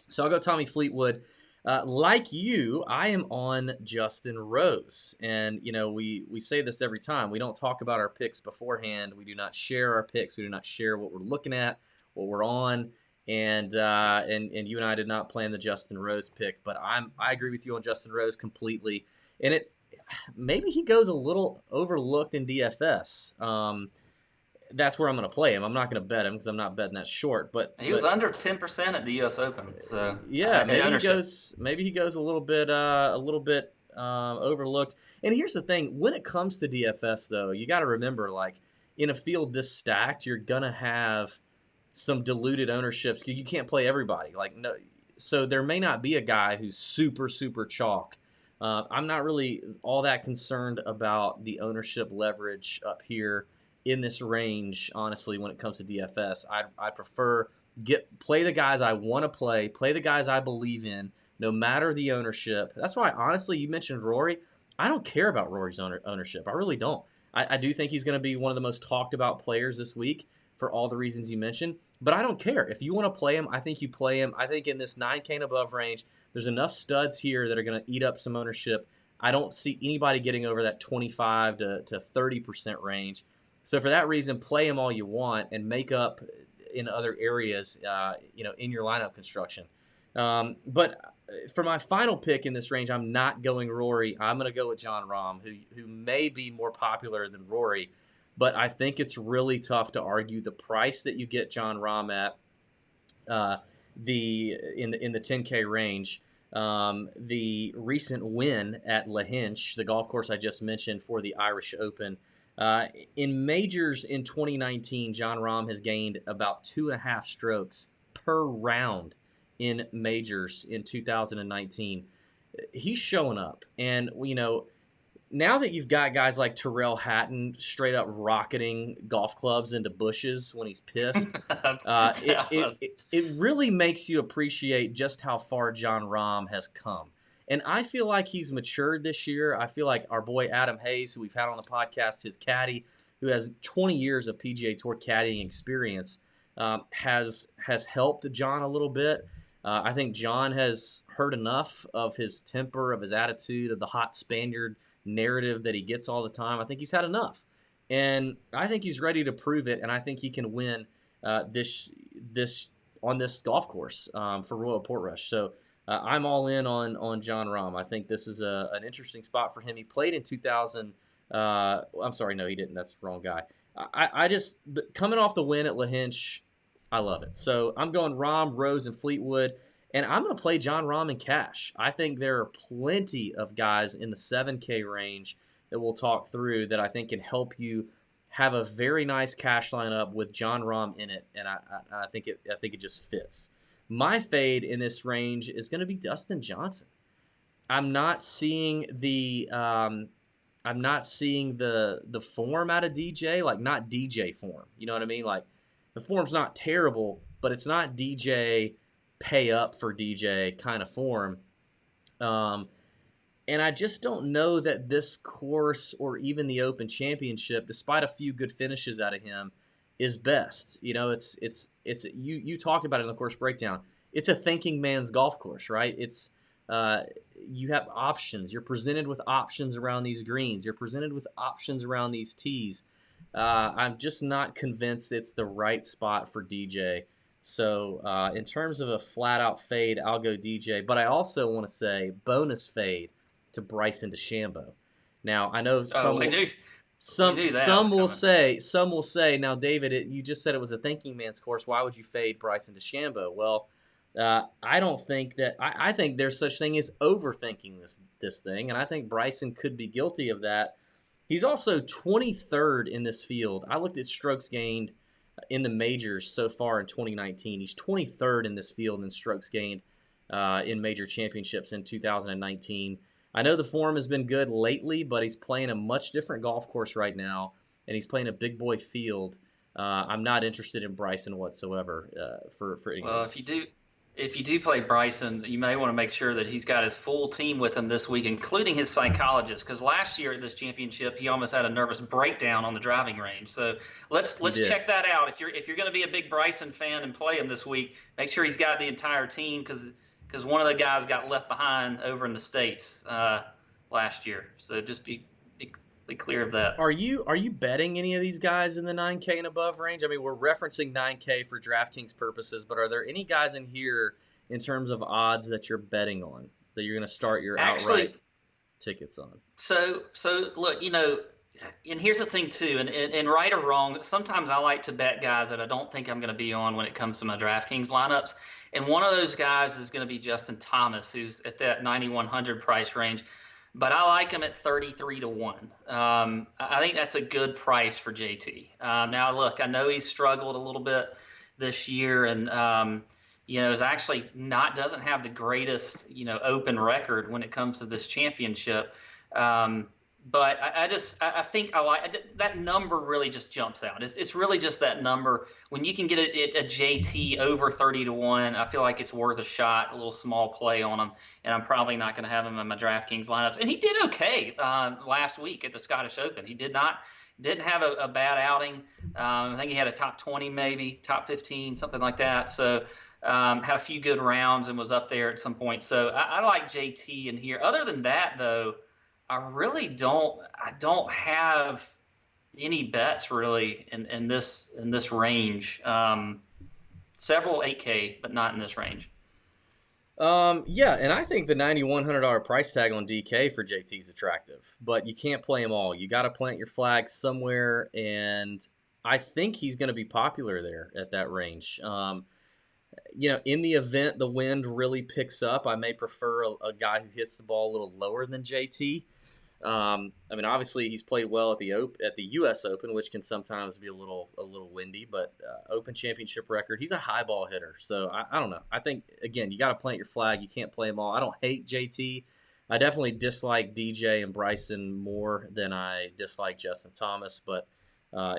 S2: So I'll go Tommy Fleetwood. Like you, I am on Justin Rose. And, we say this every time. We don't talk about our picks beforehand. We do not share our picks. We do not share what we're looking at, what we're on. And you and I did not plan the Justin Rose pick, but I agree with you on Justin Rose completely. And maybe he goes a little overlooked in DFS. That's where I'm going to play him. I'm not going to bet him because I'm not betting that short. But
S3: He was under 10% at the U.S. Open, so
S2: yeah, maybe he
S3: ownership.
S2: goes. Maybe he goes a little bit overlooked. And here's the thing: when it comes to DFS, though, you got to remember, like in a field this stacked, you're gonna have some diluted ownerships because you can't play everybody. Like no, so there may not be a guy who's super chalk. I'm not really all that concerned about the ownership leverage up here in this range. Honestly, when it comes to DFS, I prefer play the guys I want to play the guys I believe in, no matter the ownership. That's why, honestly, you mentioned Rory. I don't care about Rory's ownership. I really don't. I do think he's going to be one of the most talked about players this week for all the reasons you mentioned. But I don't care. If you want to play him, I think you play him. I think in this 9K and above range, there's enough studs here that are going to eat up some ownership. I don't see anybody getting over that 25 to 30% range. So for that reason, play him all you want and make up in other areas, in your lineup construction. But for my final pick in this range, I'm not going Rory. I'm going to go with Jon Rahm, who may be more popular than Rory, but I think it's really tough to argue the price that you get Jon Rahm at in the 10K range. The recent win at Lahinch, the golf course I just mentioned for the Irish Open. In majors in 2019, Jon Rahm has gained about 2.5 strokes per round in majors in 2019. He's showing up, and now that you've got guys like Tyrrell Hatton straight up rocketing golf clubs into bushes when he's pissed, it,
S3: That
S2: it,
S3: was
S2: it it really makes you appreciate just how far Jon Rahm has come. And I feel like he's matured this year. I feel like our boy Adam Hayes, who we've had on the podcast, his caddy, who has 20 years of PGA Tour caddying experience, has helped John a little bit. I think John has heard enough of his temper, of his attitude, of the hot Spaniard narrative that he gets all the time. I think he's had enough, and I think he's ready to prove it. And I think he can win this on this golf course for Royal Portrush. So I'm all in on John Rahm. I think this is an interesting spot for him. He played in 2000. I'm sorry, no, he didn't. That's the wrong guy. I just coming off the win at La Hinch, I love it. So I'm going Rahm, Rose, and Fleetwood, and I'm going to play John Rahm in cash. I think there are plenty of guys in the 7K range that we'll talk through that I think can help you have a very nice cash lineup with John Rahm in it, and I think it just fits. My fade in this range is going to be Dustin Johnson. I'm not seeing the the form out of DJ, like not DJ form. You know what I mean? Like the form's not terrible, but it's not DJ pay up for DJ kind of form. Um, and I just don't know that this course or even the Open Championship, despite a few good finishes out of him, is best. You know, it's you talked about it in the course breakdown. It's a thinking man's golf course, right? It's uh, you have options. You're presented with options around these greens. You're presented with options around these tees. I'm just not convinced it's the right spot for DJ. So in terms of a flat out fade, I'll go DJ. But I also want to say bonus fade to Bryson DeChambeau. Now I know
S3: Oh,
S2: some will
S3: we knew that was coming.
S2: some will say now, David, you just said it was a thinking man's course. Why would you fade Bryson DeChambeau? Well, I don't think that I think there's such thing as overthinking this thing, and I think Bryson could be guilty of that. He's also 23rd in this field. I looked at strokes gained in the majors so far in 2019. He's 23rd in this field in strokes gained in major championships in 2019. I know the form has been good lately, but he's playing a much different golf course right now, and he's playing a big boy field. I'm not interested in Bryson whatsoever for any
S3: Well,
S2: reason.
S3: if you do play Bryson, you may want to make sure that he's got his full team with him this week, including his psychologist. Because last year at this championship, he almost had a nervous breakdown on the driving range. So
S2: He
S3: let's
S2: did.
S3: check that out. If you're going to be a big Bryson fan and play him this week, make sure he's got the entire team because one of the guys got left behind over in the states last year. So just be clear of that.
S2: Are you betting any of these guys in the 9K and above range? I mean, we're referencing 9K for DraftKings purposes, but are there any guys in here in terms of odds that you're betting on that you're going to start your outright
S3: Actually,
S2: tickets on?
S3: so look, and here's the thing too, and right or wrong, sometimes I like to bet guys that I don't think I'm going to be on when it comes to my DraftKings lineups. And one of those guys is going to be Justin Thomas, who's at that 9,100 price range. But I like him at 33 to 1. I think that's a good price for JT. Now, look, I know he's struggled a little bit this year, and is actually not doesn't have the greatest open record when it comes to this championship. Um, but I think I like that number really just jumps out. It's really just that number. When you can get a JT over 30 to 1, I feel like it's worth a shot, a little small play on him, and I'm probably not going to have him in my DraftKings lineups. And he did okay last week at the Scottish Open. He didn't have a bad outing. I think he had a top 20, maybe top 15, something like that. So had a few good rounds and was up there at some point. So I like JT in here. Other than that, though, I really don't. I don't have any bets really in this range. Several 8K, but not in this range.
S2: Yeah, and I think the $9,100 price tag on DK for JT is attractive, but you can't play them all. You got to plant your flag somewhere, and I think he's going to be popular there at that range. In the event the wind really picks up, I may prefer a guy who hits the ball a little lower than JT. I mean, obviously he's played well at the U.S. Open, which can sometimes be a little windy, but Open Championship record, he's a high ball hitter. So I don't know. I think again, you got to plant your flag. You can't play them all. I don't hate JT. I definitely dislike DJ and Bryson more than I dislike Justin Thomas, but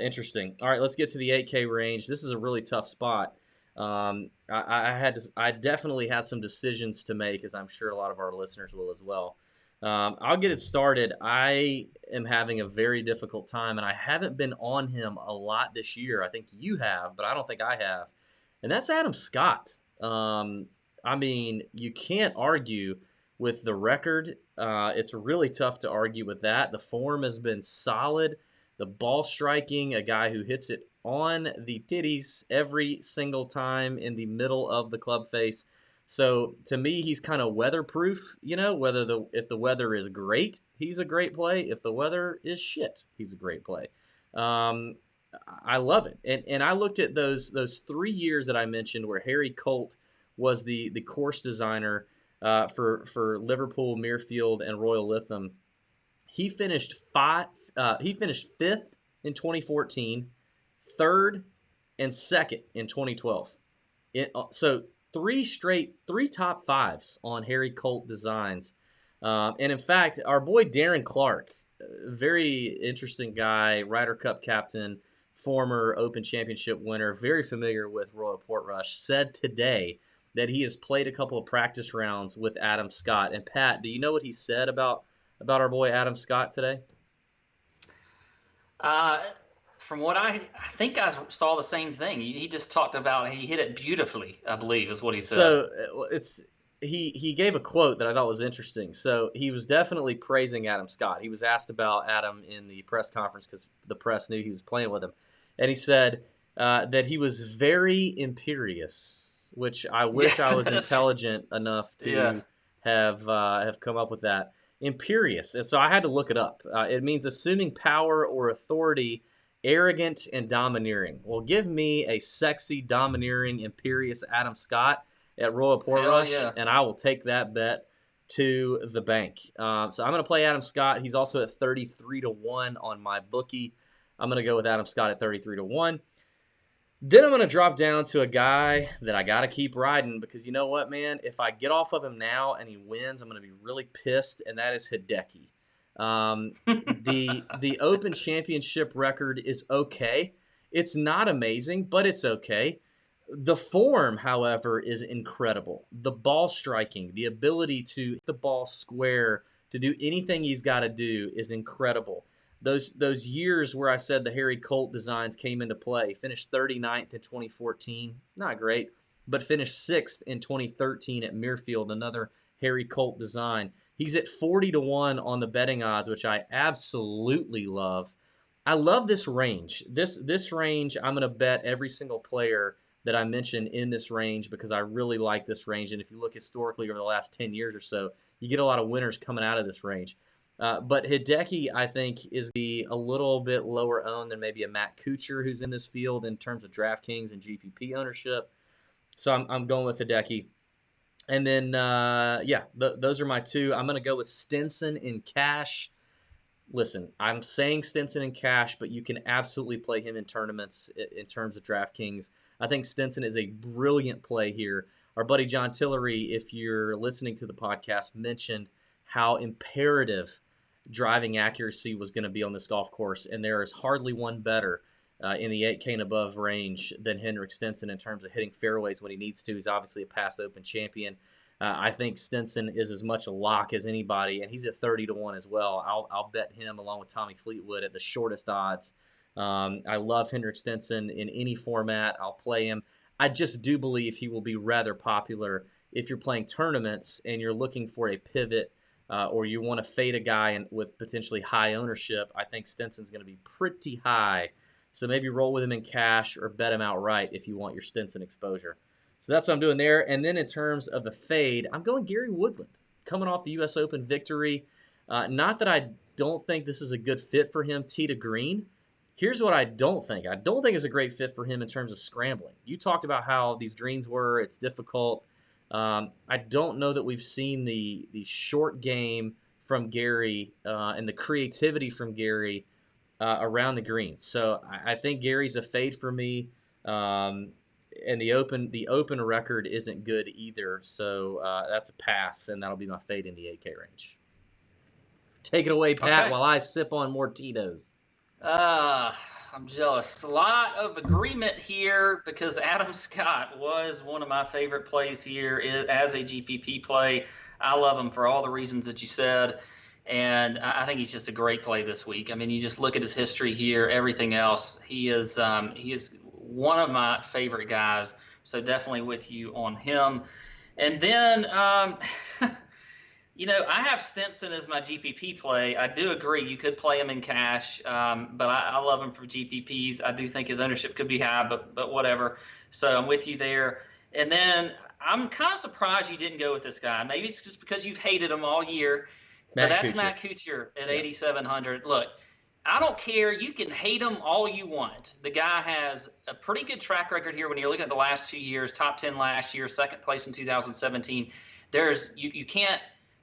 S2: interesting. All right, let's get to the 8K range. This is a really tough spot. I definitely had some decisions to make, as I'm sure a lot of our listeners will as well. I'll get it started. I am having a very difficult time, and I haven't been on him a lot this year. I think you have, but I don't think I have. And that's Adam Scott. I mean, you can't argue with the record. It's really tough to argue with that. The form has been solid. The ball striking, a guy who hits it on the titties every single time in the middle of the club face. So to me, he's kind of weatherproof. Whether if the weather is great, he's a great play. If the weather is shit, he's a great play. Um, I love it. And I looked at those 3 years that I mentioned where Harry Colt was the course designer for Liverpool, Muirfield, and Royal Lytham. He finished five. He finished fifth in 2014, third and second in 2012. So three top fives on Harry Colt designs. And in fact, our boy Darren Clark, very interesting guy, Ryder Cup captain, former Open Championship winner, very familiar with Royal Portrush, said today that he has played a couple of practice rounds with Adam Scott. And Pat, do you know what he said about our boy Adam Scott today?
S3: Uh, from what I think I saw the same thing. He just talked about he hit it beautifully, I believe is what he said.
S2: So it's he gave a quote that I thought was interesting. So he was definitely praising Adam Scott. He was asked about Adam in the press conference because the press knew he was playing with him, and he said that he was very imperious, which I
S3: Yeah,
S2: wish I was
S3: that's
S2: intelligent enough to
S3: yes.
S2: have come up with that. Imperious, and so I had to look it up. It means assuming power or authority, arrogant and domineering. Well, give me a sexy, domineering, imperious Adam Scott at Royal
S3: Hell
S2: Portrush,
S3: yeah.
S2: and I will take that bet to the bank. So I'm going to play Adam Scott. He's also at 33-1 on my bookie. I'm going to go with Adam Scott at 33-1. Then I'm going to drop down to a guy that I got to keep riding because you know what, man? If I get off of him now and he wins, I'm going to be really pissed, and that is Hideki. The Open Championship record is okay. It's not amazing, but it's okay. The form, however, is incredible. The ball striking, the ability to hit the ball square, to do anything he's got to do is incredible. Those years where I said the Harry Colt designs came into play, finished 39th in 2014, not great, but finished 6th in 2013 at Muirfield, another Harry Colt design. He's at 40-1 on the betting odds, which I absolutely love. I love this range. This range, I'm going to bet every single player that I mentioned in this range because I really like this range. And if you look historically over the last 10 years or so, you get a lot of winners coming out of this range. But Hideki, I think, is a little bit lower owned than maybe a Matt Kuchar who's in this field in terms of DraftKings and GPP ownership. So I'm going with Hideki. And then, those are my two. I'm going to go with Stenson in cash. Listen, I'm saying Stenson in cash, but you can absolutely play him in tournaments in terms of DraftKings. I think Stenson is a brilliant play here. Our buddy John Tillery, if you're listening to the podcast, mentioned how imperative driving accuracy was going to be on this golf course, and there is hardly one better in the 8K and above range than Henrik Stenson in terms of hitting fairways when he needs to. He's obviously a past Open champion. I think Stenson is as much a lock as anybody, and he's at 30-1 as well. I'll bet him along with Tommy Fleetwood at the shortest odds. I love Henrik Stenson in any format. I'll play him. I just do believe he will be rather popular if you're playing tournaments and you're looking for a pivot or you want to fade a guy with potentially high ownership. I think Stenson's going to be pretty high. So maybe roll with him in cash or bet him outright if you want your Stenson exposure. So that's what I'm doing there. And then in terms of the fade, I'm going Gary Woodland, coming off the U.S. Open victory. Not that I don't think this is a good fit for him, tee to green. Here's what I don't think. I don't think it's a great fit for him in terms of scrambling. You talked about how these greens were. It's difficult. I don't know that we've seen the short game from Gary and the creativity from Gary around the greens. So I think Gary's a fade for me. And the open record isn't good either. So that's a pass, and that'll be my fade in the 8K range. Take it away, Pat,
S3: Okay.
S2: while I sip on more Tito's.
S3: Uh, I'm jealous. A lot of agreement here because Adam Scott was one of my favorite plays here as a GPP play. I love him for all the reasons that you said, and I think he's just a great play this week. I mean, you just look at his history here, everything else. He is one of my favorite guys. So definitely with you on him. And then I have Stenson as my GPP play. I do agree you could play him in cash, but I love him for GPPs. I do think his ownership could be high, but whatever. So I'm with you there. And then I'm kind of surprised you didn't go with this guy. Maybe it's just because you've hated him all year, but
S2: Matt
S3: that's
S2: Kuchar.
S3: Matt Kuchar at
S2: Yeah.
S3: 8,700. Look, I don't care. You can hate him all you want. The guy has a pretty good track record here when you're looking at the last 2 years, top 10 last year, second place in 2017.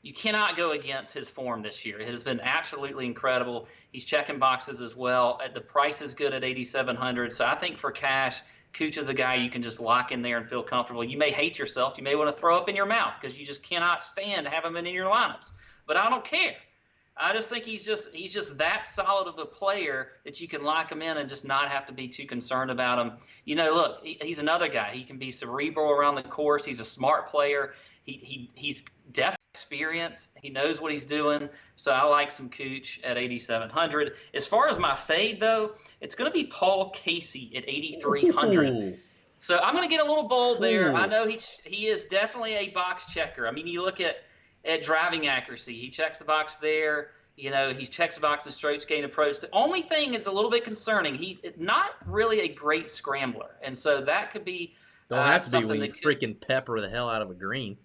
S3: You cannot go against his form this year. It has been absolutely incredible. He's checking boxes as well. The price is good at 8,700. So I think for cash, Cooch is a guy you can just lock in there and feel comfortable. You may hate yourself. You may want to throw up in your mouth because you just cannot stand to have him in your lineups. But I don't care. I just think he's just that solid of a player that you can lock him in and just not have to be too concerned about him. Look, he's another guy. He can be cerebral around the course. He's a smart player. He's definitely experienced. He knows what he's doing. So I like some Cooch at 8,700. As far as my fade though, it's going to be Paul Casey at 8,300.
S2: Ooh.
S3: So I'm going to get a little bold there. I
S2: Ooh.
S3: know he is definitely a box checker. I mean, you look at driving accuracy. He checks the box there. He checks the box in strokes gained approach. The only thing that's a little bit concerning, he's not really a great scrambler, and so that could be
S2: Don't have to be
S3: something
S2: when you
S3: that could.
S2: freaking pepper the hell out of a green.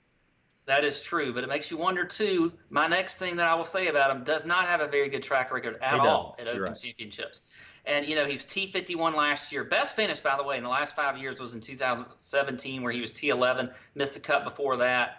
S3: That is true, but it makes you wonder too. My next thing that I will say about him does not have a very good track record at
S2: He doesn't.
S3: all at
S2: You're
S3: Open
S2: right.
S3: Championships. And he was T51 last year. Best finish, by the way, in the last 5 years was in 2017, where he was T11, missed the cut before that.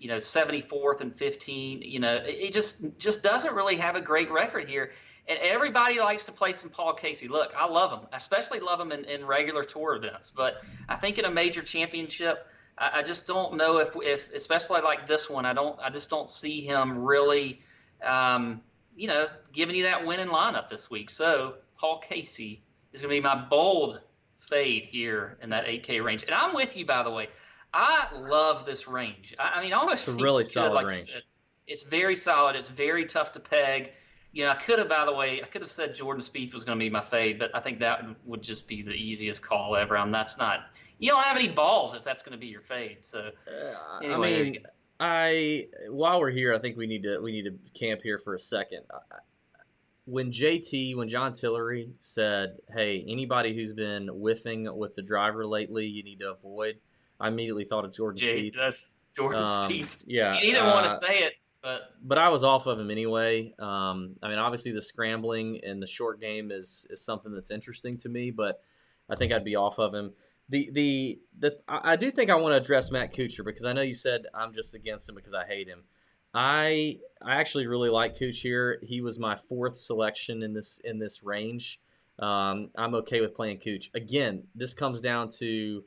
S3: 74th and 15. It just doesn't really have a great record here. And everybody likes to play some Paul Casey. Look, I love him, especially love him in regular tour events. But I think in a major championship, I just don't know if especially like this one, I just don't see him really, giving you that winning lineup this week. So Paul Casey is going to be my bold fade here in that 8K range. And I'm with you, by the way. I love this range. I mean, I
S2: It's
S3: almost
S2: a
S3: think
S2: really
S3: you could,
S2: solid
S3: like you said,
S2: range.
S3: it's very solid. It's very tough to peg. I could have, by the way, I could have said Jordan Spieth was going to be my fade, but I think that would just be the easiest call ever. That's not. You don't have any balls if that's going to be your fade. So
S2: I
S3: anyway, there you
S2: mean,
S3: go.
S2: while we're here, I think we need to camp here for a second. When John Tillery said, "Hey, anybody who's been whiffing with the driver lately, you need to avoid," I immediately thought of Jordan
S3: Jay,
S2: Spieth.
S3: that's Jordan Spieth.
S2: Yeah,
S3: He didn't want to say it, but
S2: but I was off of him anyway. I mean, obviously the scrambling and the short game is something that's interesting to me, but I think I'd be off of him. I do think I want to address Matt Kuchar because I know you said I'm just against him because I hate him. I actually really like Kuchar here. He was my fourth selection in this range. I'm okay with playing Kuch. Again, this comes down to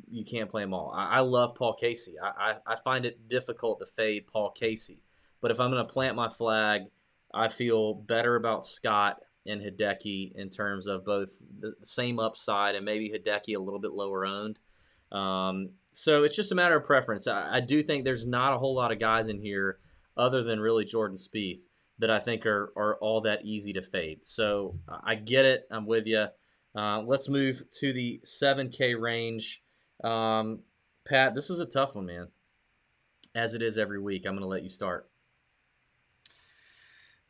S2: you can't play them all. I love Paul Casey. I find it difficult to fade Paul Casey. But if I'm going to plant my flag, I feel better about Scott and Hideki in terms of both the same upside and maybe Hideki a little bit lower owned. So it's just a matter of preference. I do think there's not a whole lot of guys in here other than really Jordan Spieth that I think are all that easy to fade. So I get it. I'm with you. Let's move to the 7K range. Pat, this is a tough one, man. As it is every week. I'm going to let you start.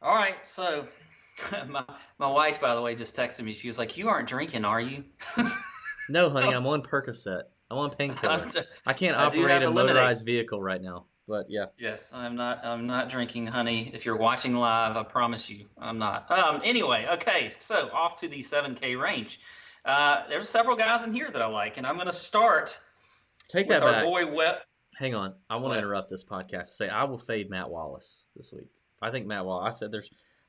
S3: all right. So my wife, by the way, just texted me. She was like, "You aren't drinking, are you?"
S2: No, honey, I'm on Percocet. I'm on painkiller. I can't
S3: I do
S2: operate
S3: have
S2: a
S3: a lemonade.
S2: motorized vehicle right now. But yeah.
S3: Yes, I'm not. I'm not drinking, honey. If you're watching live, I promise you, I'm not. Anyway, okay. So off to the 7K range. There's several guys in here that I like, and I'm going to start
S2: Take
S3: with
S2: that
S3: our
S2: back.
S3: boy Webb.
S2: Hang on. I want to
S3: What?
S2: interrupt this podcast to say I will fade Matt Wallace this week. I think Matt Wallace.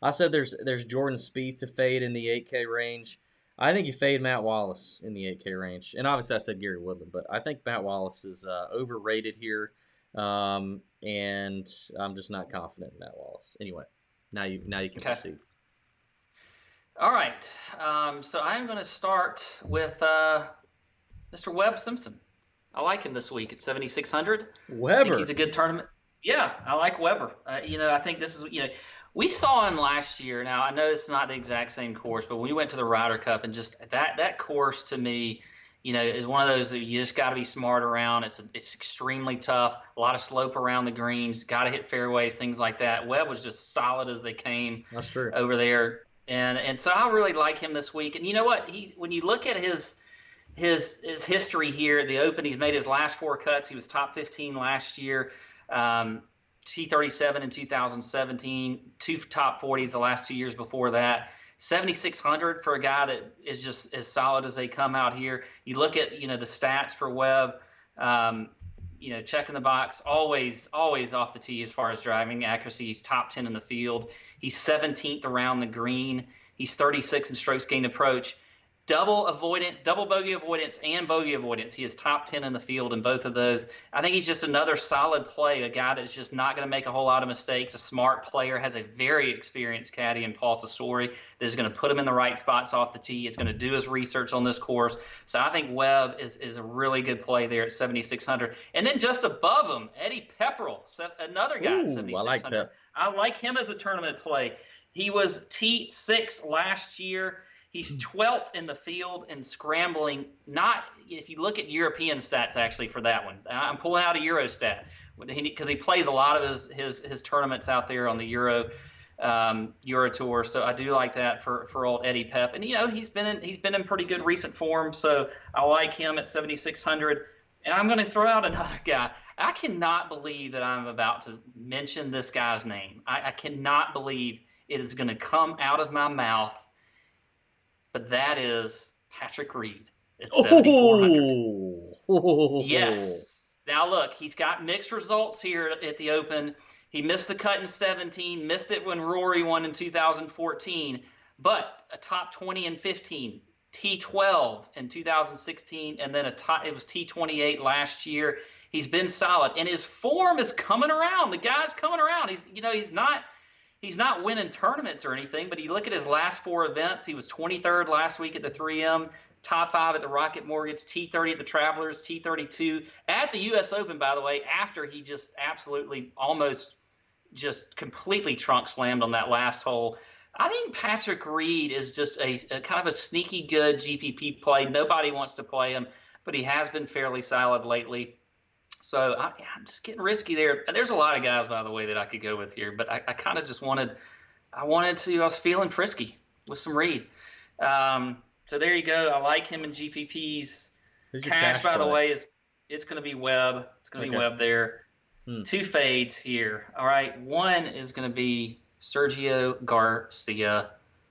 S2: I said there's Jordan Spieth to fade in the 8K range. I think you fade Matt Wallace in the 8K range. And obviously I said Gary Woodland, but I think Matt Wallace is overrated here. And I'm just not confident in Matt Wallace. Anyway, now you can
S3: Okay.
S2: proceed.
S3: All right. So I'm going to start with Mr. Webb Simpson. I like him this week at 7,600. I think
S2: Weber.
S3: he's a good tournament. Yeah, I like Weber. I think this is, we saw him last year. Now, I know it's not the exact same course, but we went to the Ryder Cup and just that course to me, is one of those that you just got to be smart around. It's extremely tough, a lot of slope around the greens, got to hit fairways, things like that. Webb was just solid as they came
S2: That's true.
S3: over there. And so I really like him this week. And you know what? When you look at his history here at the Open. He's made his last 4 cuts. He was top 15 last year. Um, T37 in 2017, 2 top 40s the last 2 years before that. 7,600 for a guy that is just as solid as they come out here. You look at the stats for Webb. Um, checking the box, always off the tee as far as driving accuracy. He's top 10 in the field. He's 17th around the green. He's 36 in strokes gained approach. Double avoidance, double bogey avoidance, and bogey avoidance. He is top 10 in the field in both of those. I think he's just another solid play, a guy that's just not going to make a whole lot of mistakes, a smart player, has a very experienced caddy in Paul Tesori that is going to put him in the right spots off the tee. Is going to do his research on this course. So I think Webb is a really good play there at 7,600. And then just above him, Eddie Pepperell, another guy at
S2: Ooh, I like
S3: 7,600.
S2: Pep.
S3: I like him as a tournament play. He was T6 last year. He's 12th in the field in scrambling. Not if you look at European stats actually for that one. I'm pulling out a Eurostat because he plays a lot of his tournaments out there on the Euro Tour. So I do like that for old Eddie Pep. And he's been in pretty good recent form. So I like him at 7,600. And I'm going to throw out another guy. I cannot believe that I'm about to mention this guy's name. I cannot believe it is going to come out of my mouth. But that is Patrick Reed at 7,400.
S2: Oh.
S3: Yes. Now look, he's got mixed results here at the Open. He missed the cut in 17, missed it when Rory won in 2014, but a top 20 in 15, T12 in 2016, and then it was T28 last year. He's been solid, and his form is coming around. The guy's coming around. He's not winning tournaments or anything, but you look at his last 4 events. He was 23rd last week at the 3M, top 5 at the Rocket Mortgage, T30 at the Travelers, T32 at the U.S. Open, by the way, after he just absolutely almost just completely trunk slammed on that last hole. I think Patrick Reed is just a kind of a sneaky good GPP play. Nobody wants to play him, but he has been fairly solid lately. So I'm just getting risky there. There's a lot of guys, by the way, that I could go with here, but I kind of just I was feeling frisky with some Reed. So there you go. I like him in GPPs.
S2: Who's your
S3: Cash,
S2: cash
S3: by the
S2: play?
S3: way, it's going to be Webb. It's going to be Webb there. 2 fades here. All right. One is going to be Sergio Garcia.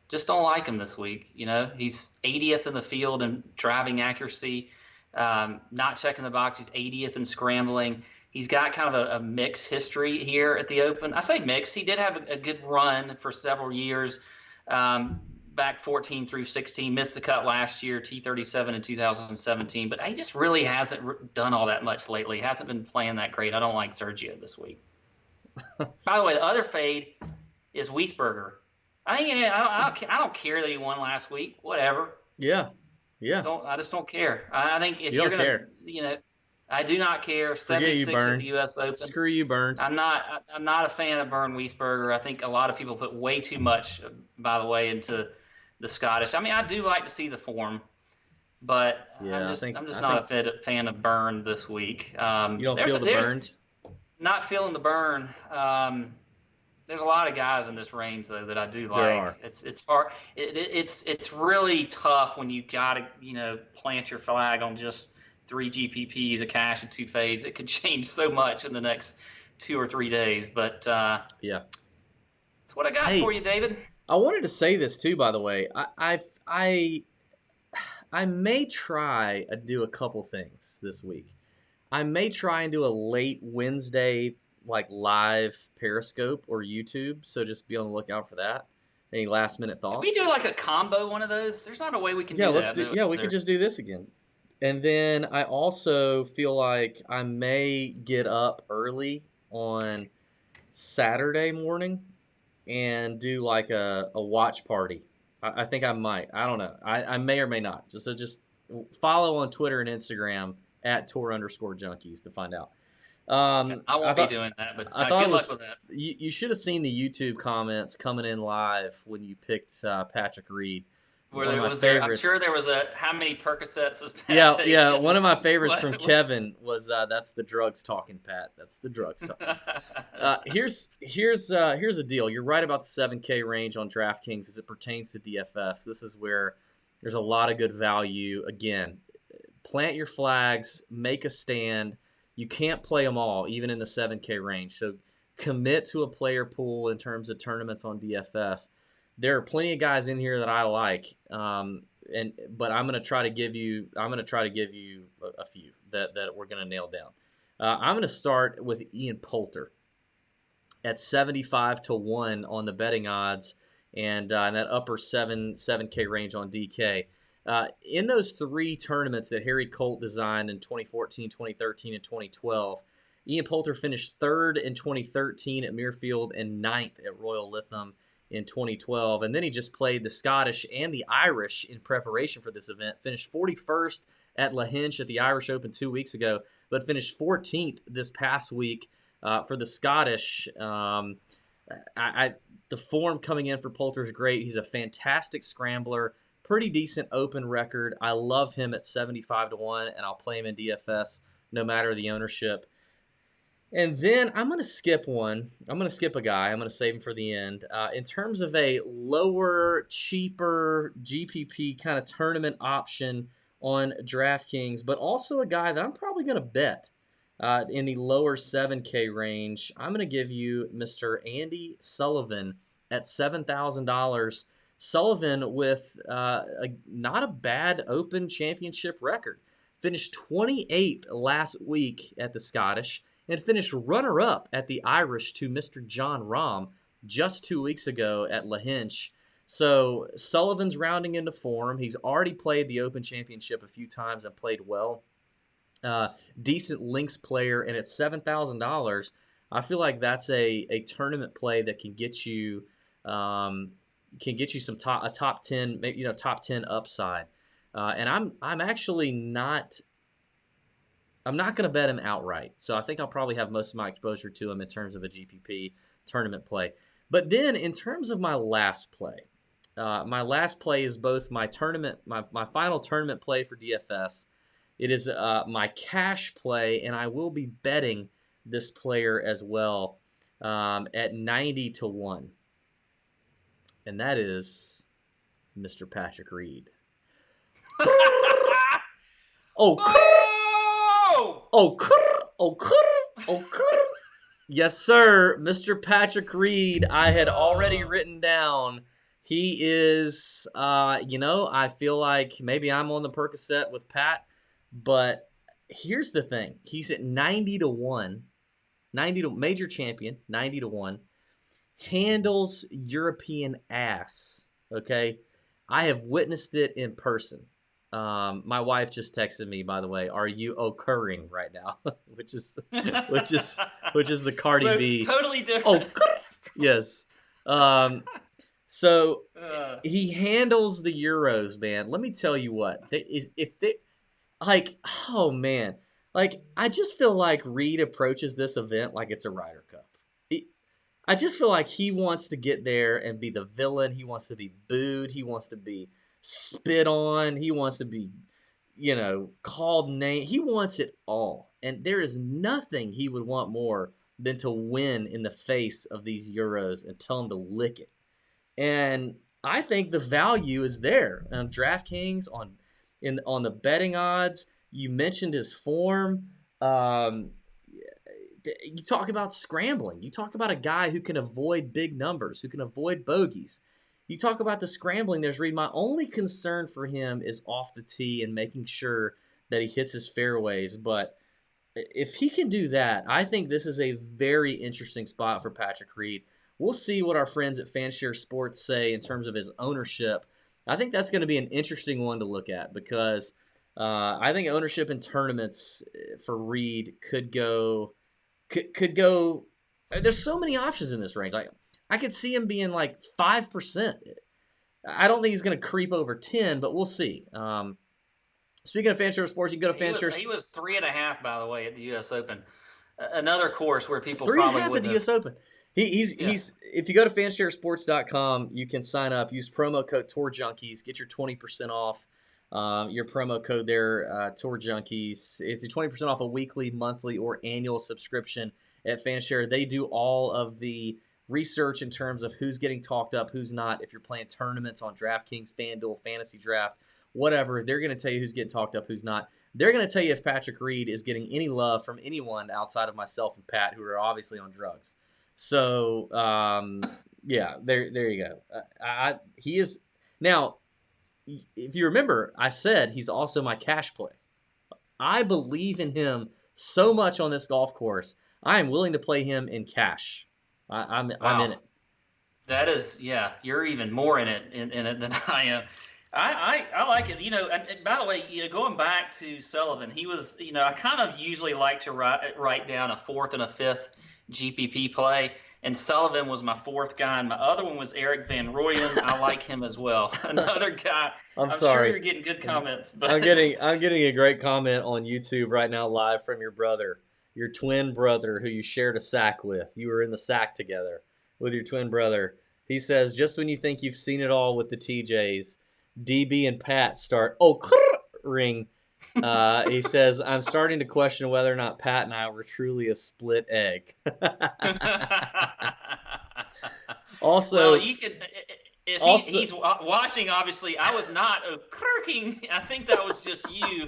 S3: Just don't like him this week. He's 80th in the field in driving accuracy. Not checking the box. He's 80th in scrambling. He's got kind of a mixed history here at the Open. I say mixed. He did have a good run for several years, back 14 through 16. Missed the cut last year, T37 in 2017. But he just really hasn't done all that much lately. He hasn't been playing that great. I don't like Sergio this week. By the way, the other fade is Wiesberger. I don't care that he won last week. Whatever.
S2: Yeah.
S3: I just don't care. I think if
S2: you
S3: you're
S2: don't
S3: gonna,
S2: care.
S3: I do not care.
S2: Forget you,
S3: 76 at
S2: Burns.
S3: the U.S. Open.
S2: Screw you, Burns.
S3: I'm not a fan of Bernd Wiesberger. I think a lot of people put way too much, by the way, into the Scottish. I mean, I do like to see the form, but
S2: Yeah,
S3: I'm just not a fan of Bernd this week.
S2: You don't feel the Burns?
S3: Not feeling the burn. There's a lot of guys in this range though that I do like.
S2: There are.
S3: It's really tough when you gotta plant your flag on just 3 GPPs, a cash, and 2 fades. It could change so much in the next 2 or 3 days. But
S2: yeah,
S3: that's what I got for you, David.
S2: I wanted to say this too, by the way. I may try and do a couple things this week. I may try and do a late Wednesday live Periscope or YouTube, so just be on the lookout for that. Any last minute thoughts?
S3: Can we do like a combo one of those? There's not a way we can do that.
S2: We could just do this again. And then I also feel like I may get up early on Saturday morning and do like a watch party. I think I might. I don't know. I may or may not. Just follow on Twitter and Instagram at Tour_Junkies to find out.
S3: I won't be doing that, but good luck with that.
S2: You should have seen the YouTube comments coming in live when you picked Patrick Reed.
S3: I'm sure there was how many Percocets of
S2: Pat? Yeah. One of my favorites from Kevin was that's the drugs talking, Pat. That's the drugs talking. Here's a deal. You're right about the 7K range on DraftKings as it pertains to DFS. This is where there's a lot of good value. Again, plant your flags, make a stand. You can't play them all, even in the 7K range. So commit to a player pool in terms of tournaments on DFS. There are plenty of guys in here that I like, but I'm gonna try to give you a few that we're gonna nail down. I'm gonna start with Ian Poulter at 75 to 1 on the betting odds, and in that upper 7K range on DK. In those three tournaments that Harry Colt designed in 2014, 2013, and 2012, Ian Poulter finished third in 2013 at Muirfield and ninth at Royal Lytham in 2012. And then he just played the Scottish and the Irish in preparation for this event. Finished 41st at Lahinch at the Irish Open 2 weeks ago, but finished 14th this past week for the Scottish. The form coming in for Poulter is great. He's a fantastic scrambler, pretty decent open record. I love him at 75 to 1, and I'll play him in DFS no matter the ownership. And then I'm going to skip one. I'm going to skip a guy. I'm going to save him for the end. In terms of a lower, cheaper GPP kind of tournament option on DraftKings, but also a guy that I'm probably going to bet in the lower 7K range, I'm going to give you Mr. Andy Sullivan at $7,000. Sullivan with not a bad Open Championship record. Finished 28th last week at the Scottish and finished runner-up at the Irish to Mr. John Rahm just 2 weeks ago at Lahinch. So Sullivan's rounding into form. He's already played the Open Championship a few times and played well. Decent links player, and at $7,000, I feel like that's a tournament play that can get you some top 10, maybe top 10 upside. And I'm actually not. I'm not going to bet him outright, so I think I'll probably have most of my exposure to him in terms of a GPP tournament play. But then in terms of my last play is both my final tournament play for DFS. It is my cash play, and I will be betting this player as well at 90 to 1. And that is Mr. Patrick Reed. Oh, yes, sir. Mr. Patrick Reed, I had already written down. He is, I feel like maybe I'm on the Percocet with Pat, but here's the thing. He's at 90 to 1, major champion, 90 to 1. Handles European ass, okay? I have witnessed it in person. My wife just texted me, by the way, "Are you occurring right now?" which is the Cardi B.
S3: Totally different.
S2: Yes. So he handles the Euros, man. Let me tell you what. Oh man, I just feel like Reed approaches this event like it's a Ryder Cup. I just feel like he wants to get there and be the villain. He wants to be booed. He wants to be spit on. He wants to be, called name. He wants it all. And there is nothing he would want more than to win in the face of these Euros and tell them to lick it. And I think the value is there on DraftKings, on the betting odds. You mentioned his form. You talk about scrambling. You talk about a guy who can avoid big numbers, who can avoid bogeys. You talk about the scrambling. There's Reed. My only concern for him is off the tee and making sure that he hits his fairways. But if he can do that, I think this is a very interesting spot for Patrick Reed. We'll see what our friends at Fanshare Sports say in terms of his ownership. I think that's going to be an interesting one to look at because I think ownership in tournaments for Reed could go. There's so many options in this range. I could see him being like 5%. I don't think he's going to creep over 10, but we'll see. Speaking of Fanshare Sports, you can go to Fanshare.
S3: He was 3.5, by the way, at the U.S. Open. Another course where people
S2: 3.5 at the U.S. Open. He's if you go to fansharesports.com, you can sign up. Use promo code Tour Junkies, get your 20% off. Your promo code there, Tour Junkies. It's a 20% off a weekly, monthly, or annual subscription at Fanshare. They do all of the research in terms of who's getting talked up, who's not. If you're playing tournaments on DraftKings, FanDuel, Fantasy Draft, whatever, they're going to tell you who's getting talked up, who's not. they're going to tell you if Patrick Reed is getting any love from anyone outside of myself and Pat, who are obviously on drugs. So yeah, there you go. He is now. If you remember, I said he's also my cash play. I believe in him so much on this golf course. I am willing to play him in cash. I'm in
S3: Wow.
S2: it.
S3: That is, yeah, you're even more in it than I am. I like it. And by the way, going back to Sullivan, he was, I kind of usually like to write down a fourth and a fifth GPP play, and Sullivan was my fourth guy, and my other one was Eric Van Rooyen. I like him as well. Another guy.
S2: I'm
S3: I'm sure
S2: sorry.
S3: you're getting good comments,
S2: I'm
S3: but
S2: getting a great comment on YouTube right now live from your brother, your twin brother who you shared a sack with. You were in the sack together with your twin brother. He says, just when you think you've seen it all with the TJs, DB and Pat start ring. He says, I'm starting to question whether or not Pat and I were truly a split egg.
S3: well,
S2: also,
S3: you could if
S2: also,
S3: he's watching. Obviously, I was not kirking. I think that was just you,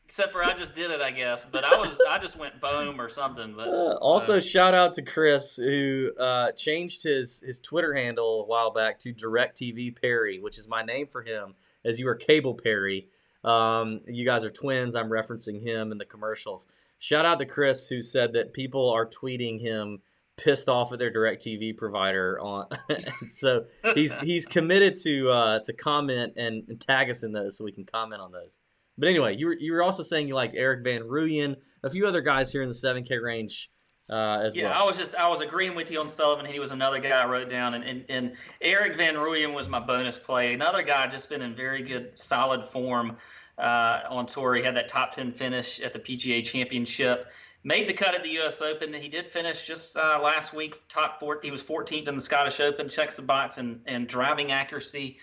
S3: except for I just did it, I guess. But I just went boom or something. But so
S2: also, shout out to Chris who changed his Twitter handle a while back to DirecTV Perry, which is my name for him, as you are Cable Perry. You guys are twins. I'm referencing him in the commercials. Shout out to Chris who said that people are tweeting him pissed off at their DirecTV provider on, and so he's committed to comment and tag us in those so we can comment on those. But anyway, you were also saying you like Eric Van Rooyen, a few other guys here in the 7K range as
S3: yeah,
S2: well.
S3: I was agreeing with you on Sullivan. He was another guy I wrote down, and Eric Van Rooyen was my bonus play. Another guy just been in very good, solid form on tour. He had that top 10 finish at the PGA Championship. Made the cut at the U.S. Open. He did finish just last week, top four. He was 14th in the Scottish Open. Checks the box and driving accuracy.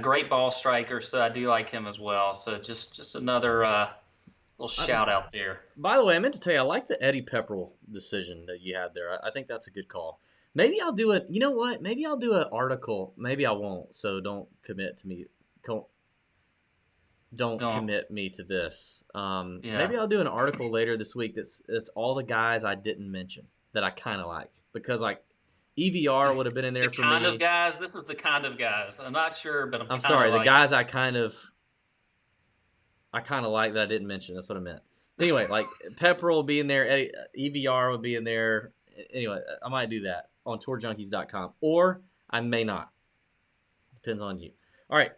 S3: Great ball striker, so I do like him as well. So just another little shout out there.
S2: By the way, I meant to tell you, I like the Eddie Pepperell decision that you had there. I think that's a good call. Maybe I'll do it. You know what? Maybe I'll do an article. Maybe I won't. So don't commit to me. Don't
S3: Don't,
S2: commit me to this.
S3: yeah.
S2: Maybe I'll do an article later this week that's all the guys I didn't mention that I kind of like because like EVR would have been in
S3: The
S2: there for
S3: kind of
S2: me.
S3: guys. This is the kind of guys. I'm not sure, but I'm
S2: I'm
S3: kind of
S2: sorry, the
S3: like.
S2: guys I kind of like that I didn't mention. That's what I meant. Anyway, like Pepperell will be in there. EVR will be in there. Anyway, I might do that on tourjunkies.com, or I may not. Depends on you. All right,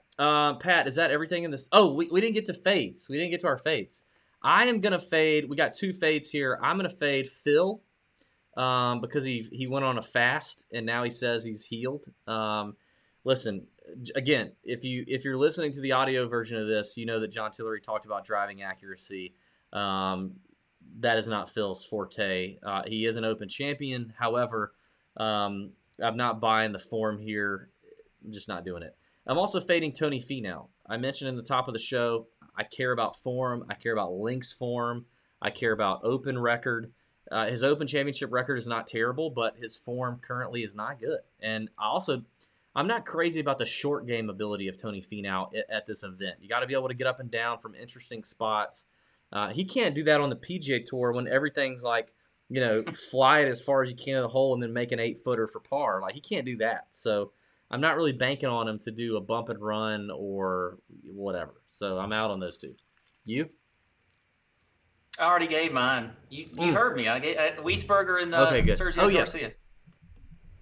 S2: Pat, is that everything in this? Oh, we didn't get to fades. We didn't get to our fades. I am gonna fade. We got two fades here. I'm gonna fade Phil because he went on a fast and now he says he's healed. Listen, again, if you're listening to the audio version of this, you know that John Tillery talked about driving accuracy. Um, that is not Phil's forte. He is an Open champion. However, I'm not buying the form here. I'm just not doing it. I'm also fading Tony Finau. I mentioned in the top of the show, I care about form. I care about links form. I care about Open record. His Open Championship record is not terrible, but his form currently is not good. And I'm not crazy about the short game ability of Tony Finau at this event. You got to be able to get up and down from interesting spots. He can't do that on the PGA Tour when everything's like, fly it as far as you can to the hole and then make an 8-footer for par. Like, he can't do that. So I'm not really banking on him to do a bump and run or whatever. So I'm out on those two. You?
S3: I already gave mine. You
S2: Mm.
S3: heard me. I gave Wiesberger and
S2: Okay, good. Oh,
S3: Sergio
S2: yeah.
S3: Garcia.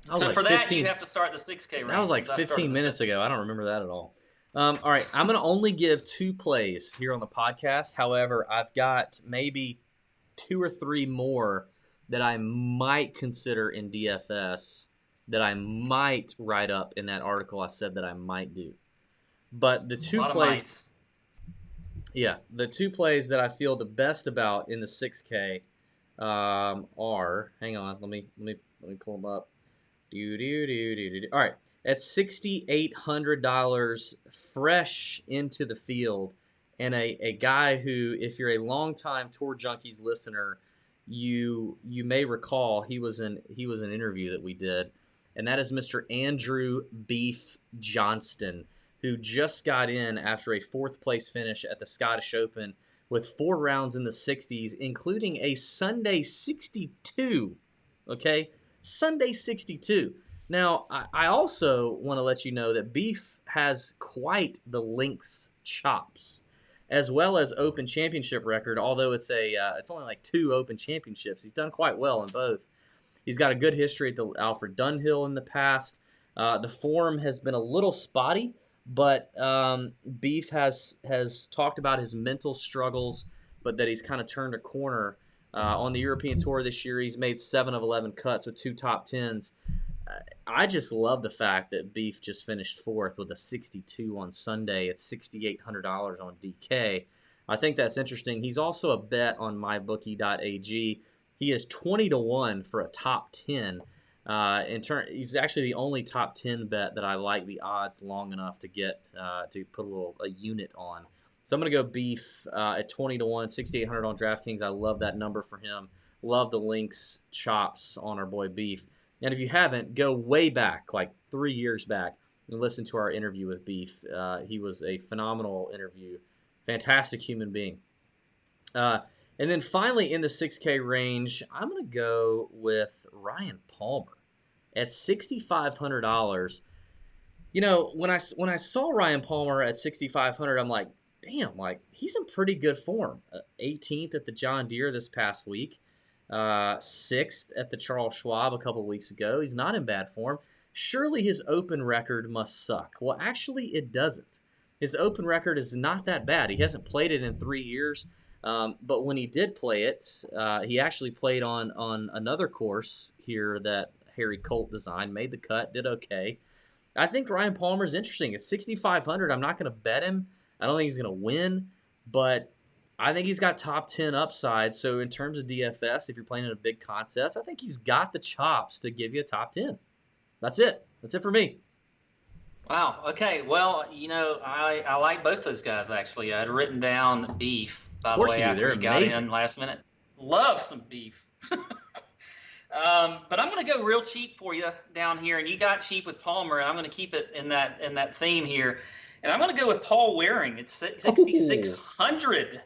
S2: I was
S3: So
S2: like
S3: for that, you
S2: 15.
S3: have to start the 6K
S2: That was
S3: range
S2: like
S3: since I started
S2: 15
S3: the
S2: minutes
S3: 7.
S2: ago. I don't remember that at all. All right, I'm going to only give 2 plays here on the podcast. However, I've got maybe 2 or 3 more that I might consider in DFS that I might write up in that article I said that I might do. But the
S3: A
S2: two
S3: lot of
S2: plays,
S3: mites.
S2: yeah, the 2 plays that I feel the best about in the 6K are. Hang on, let me pull them up. All right, at $6,800 fresh into the field, and a guy who, if you're a longtime Tour Junkies listener, you may recall he was an interview that we did, and that is Mr. Andrew Beef Johnston, who just got in after a 4th place finish at the Scottish Open with 4 rounds in the 60s, including a Sunday 62. Okay? Sunday 62. Now, I also want to let you know that Beef has quite the links chops, as well as Open Championship record. Although it's only like 2 Open Championships, he's done quite well in both. He's got a good history at the Alfred Dunhill in the past. The form has been a little spotty, but Beef has talked about his mental struggles, but that he's kind of turned a corner. On the European Tour this year, he's made 7 of 11 cuts with 2 top 10s. I just love the fact that Beef just finished 4th with a 62 on Sunday at $6,800 on DK. I think that's interesting. He's also a bet on mybookie.ag. He is 20-1 for a top 10. He's actually the only top 10 bet that I like the odds long enough to get to put a unit on. So I'm going to go Beef at 20-1, 6,800 on DraftKings. I love that number for him. Love the links chops on our boy Beef. And if you haven't, go way back, like 3 years back, and listen to our interview with Beef. He was a phenomenal interview. Fantastic human being. And then finally in the 6K range, I'm going to go with Ryan Palmer at $6,500. You know, when I saw Ryan Palmer at 6,500, I'm like, damn, like he's in pretty good form. 18th at the John Deere this past week. 6th at the Charles Schwab a couple weeks ago. He's not in bad form. Surely his open record must suck. Well, actually, it doesn't. His open record is not that bad. He hasn't played it in 3 years, but when he did play it, he actually played on another course here that Harry Colt designed, made the cut, did okay. I think Ryan Palmer's interesting. At 6,500, I'm not going to bet him. I don't think he's going to win, but I think he's got top 10 upside. So in terms of DFS, if you're playing in a big contest, I think he's got the chops to give you a top 10. That's it. That's it for me.
S3: Wow. Okay. Well, I like both those guys actually. I had written down Beef,
S2: Of
S3: by the
S2: course
S3: way,
S2: you do.
S3: after
S2: They're
S3: he got
S2: amazing.
S3: in last minute. Love some beef. But I'm going to go real cheap for you down here, and you got cheap with Palmer, and I'm going to keep it in that theme here, and I'm going to go with Paul Waring. It's
S2: Oh,
S3: 6,600.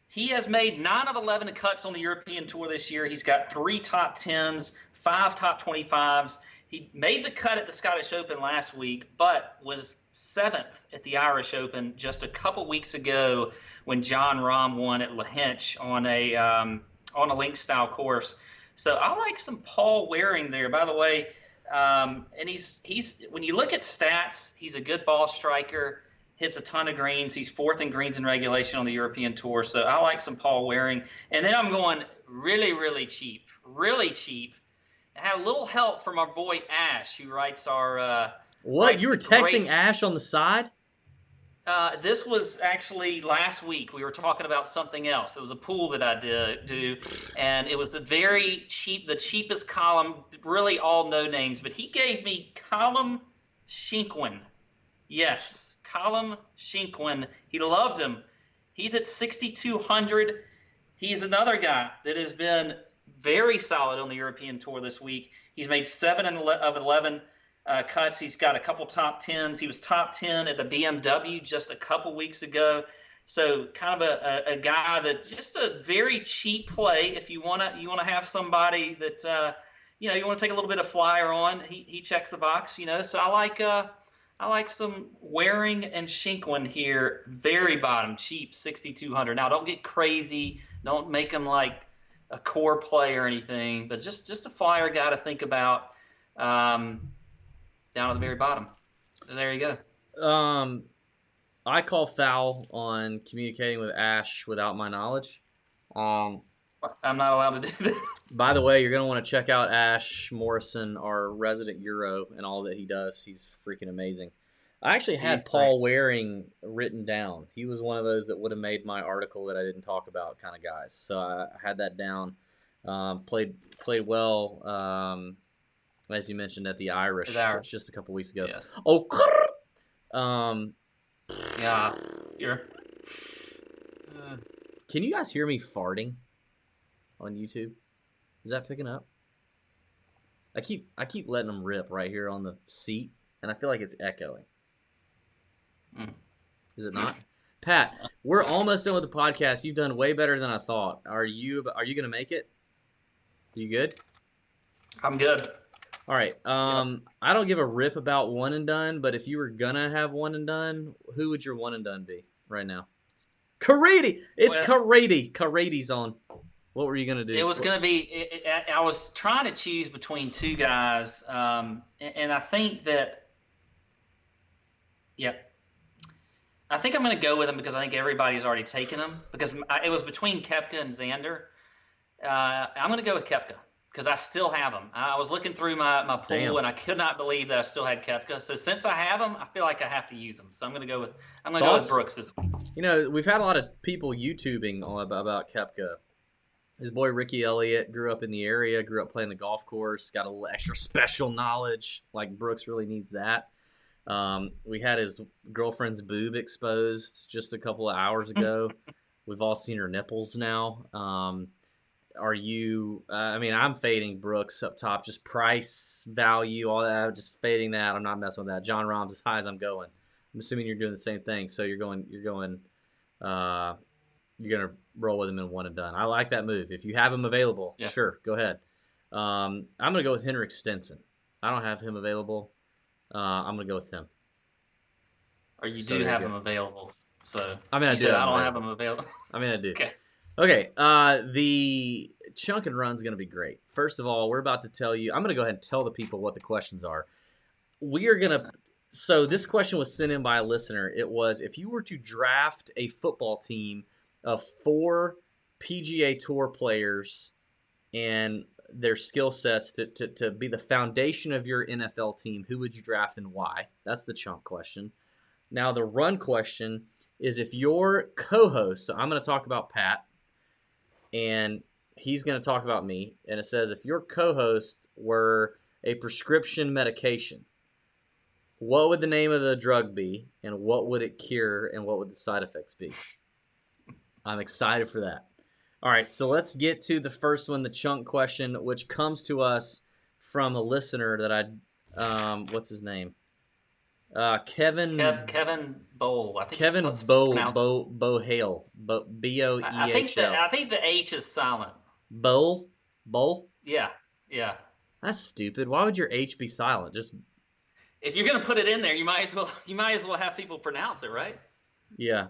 S3: He has made 9 of 11 cuts on the European Tour this year. He's got 3 top 10s, 5 top 25s. He made the cut at the Scottish Open last week, but was 7th at the Irish Open just a couple weeks ago when John Rahm won at Lahinch on a link style course. So I like some Paul Waring there. By the way, and he's when you look at stats, he's a good ball striker, hits a ton of greens. He's 4th in greens in regulation on the European Tour. So I like some Paul Waring. And then I'm going really, really cheap, really cheap. I had a little help from our boy Ash, who writes
S2: what?
S3: writes
S2: You were
S3: the
S2: texting
S3: great.
S2: Ash on the side?
S3: This was actually last week. We were talking about something else. It was a pool that I do, and it was the cheapest column, really all no names. But he gave me Colum Shinkwin. Yes, Colum Shinkwin. He loved him. He's at 6,200. He's another guy that has been very solid on the European Tour this week. He's made 7 of 11 cuts. He's got a couple top 10s. He was top 10 at the BMW just a couple weeks ago. So kind of a guy that just a very cheap play if you wanna have somebody that you want to take a little bit of flyer on. He checks the box. So I like some Waring and Shinkwin here. Very bottom, cheap, 6,200. Now don't get crazy. Don't make him like a core play or anything, but just a flyer guy to think about. Down at the very bottom. So there you go.
S2: I call foul on communicating with Ash without my knowledge. Um,
S3: I'm not allowed to do that.
S2: by the way, you're going to want to check out Ash Morrison, our resident Euro, and all that he does. He's freaking amazing. I actually had
S3: He's great.
S2: Paul Waring written down. He was one of those that would have made my article that I didn't talk about kind of guys. So I had that down. Played well, as you mentioned, at the
S3: It's
S2: Irish
S3: ours.
S2: just a couple weeks ago.
S3: Yes.
S2: Oh, um,
S3: Yeah. You're.
S2: can you guys hear me farting on YouTube? Is that picking up? I keep letting them rip right here on the seat, and I feel like it's echoing.
S3: Mm.
S2: Is it not? Pat, we're almost done with the podcast. You've done way better than I thought. Are you going to make it? You good?
S3: I'm good.
S2: All right.
S3: Yep.
S2: I don't give a rip about one and done, but if you were gonna have one and done, who would your one and done be right now? Karate. It's
S3: Well,
S2: karate. Karate's on. What were you gonna
S3: it
S2: do?
S3: was going to be. I was trying to choose between two guys, and I think that, yep, I think I'm going to go with him because I think everybody's already taken him. Because it was between Kepka and Xander. I'm going to go with Kepka because I still have him. I was looking through my pool
S2: Damn.
S3: and I could not believe that I still had Kepka. So since I have him, I feel like I have to use him. So I'm going to go with
S2: Thoughts?
S3: Brooks this week.
S2: We've had a lot of people YouTubing about Kepka. His boy Ricky Elliott grew up in the area, grew up playing the golf course, got a little extra special knowledge. Like Brooks really needs that. We had his girlfriend's boob exposed just a couple of hours ago. We've all seen her nipples now. Are you? I'm fading Brooks up top. Just price, value, all that. Just fading that. I'm not messing with that. John Rahm's as high as I'm going. I'm assuming you're doing the same thing. So you're going. Uh, you're gonna roll with him in one and done. I like that move. If you have him available,
S3: Yeah.
S2: sure, go ahead. I'm gonna go with Henrik Stenson. I don't have him available. I'm gonna go with him.
S3: Or you
S2: So
S3: do
S2: there you
S3: have
S2: go.
S3: him available. So
S2: I do
S3: you said
S2: have
S3: I
S2: him
S3: don't have
S2: available.
S3: him available.
S2: I do.
S3: Okay.
S2: Okay, the chunk and run's going to be great. First of all, we're about to tell you. I'm going to go ahead and tell the people what the questions are. We are going to. So this question was sent in by a listener. It was, if you were to draft a football team of 4 PGA Tour players and their skill sets to be the foundation of your NFL team, who would you draft and why? That's the chunk question. Now the run question is, if your co-host. So I'm going to talk about Pat, and he's going to talk about me. And it says, if your co-host were a prescription medication, what would the name of the drug be, and what would it cure, and what would the side effects be? I'm excited for that. All right, so let's get to the first one, the chunk question, which comes to us from a listener that what's his name? Kevin
S3: Kevin Bowl. I think
S2: Kevin
S3: it's pronounced.
S2: Bohale,
S3: I
S2: Behl.
S3: think the H is silent.
S2: Bowl.
S3: Yeah. Yeah.
S2: That's stupid. Why would your H be silent? Just
S3: If you're gonna put it in there, you might as well have people pronounce it, right?
S2: yeah.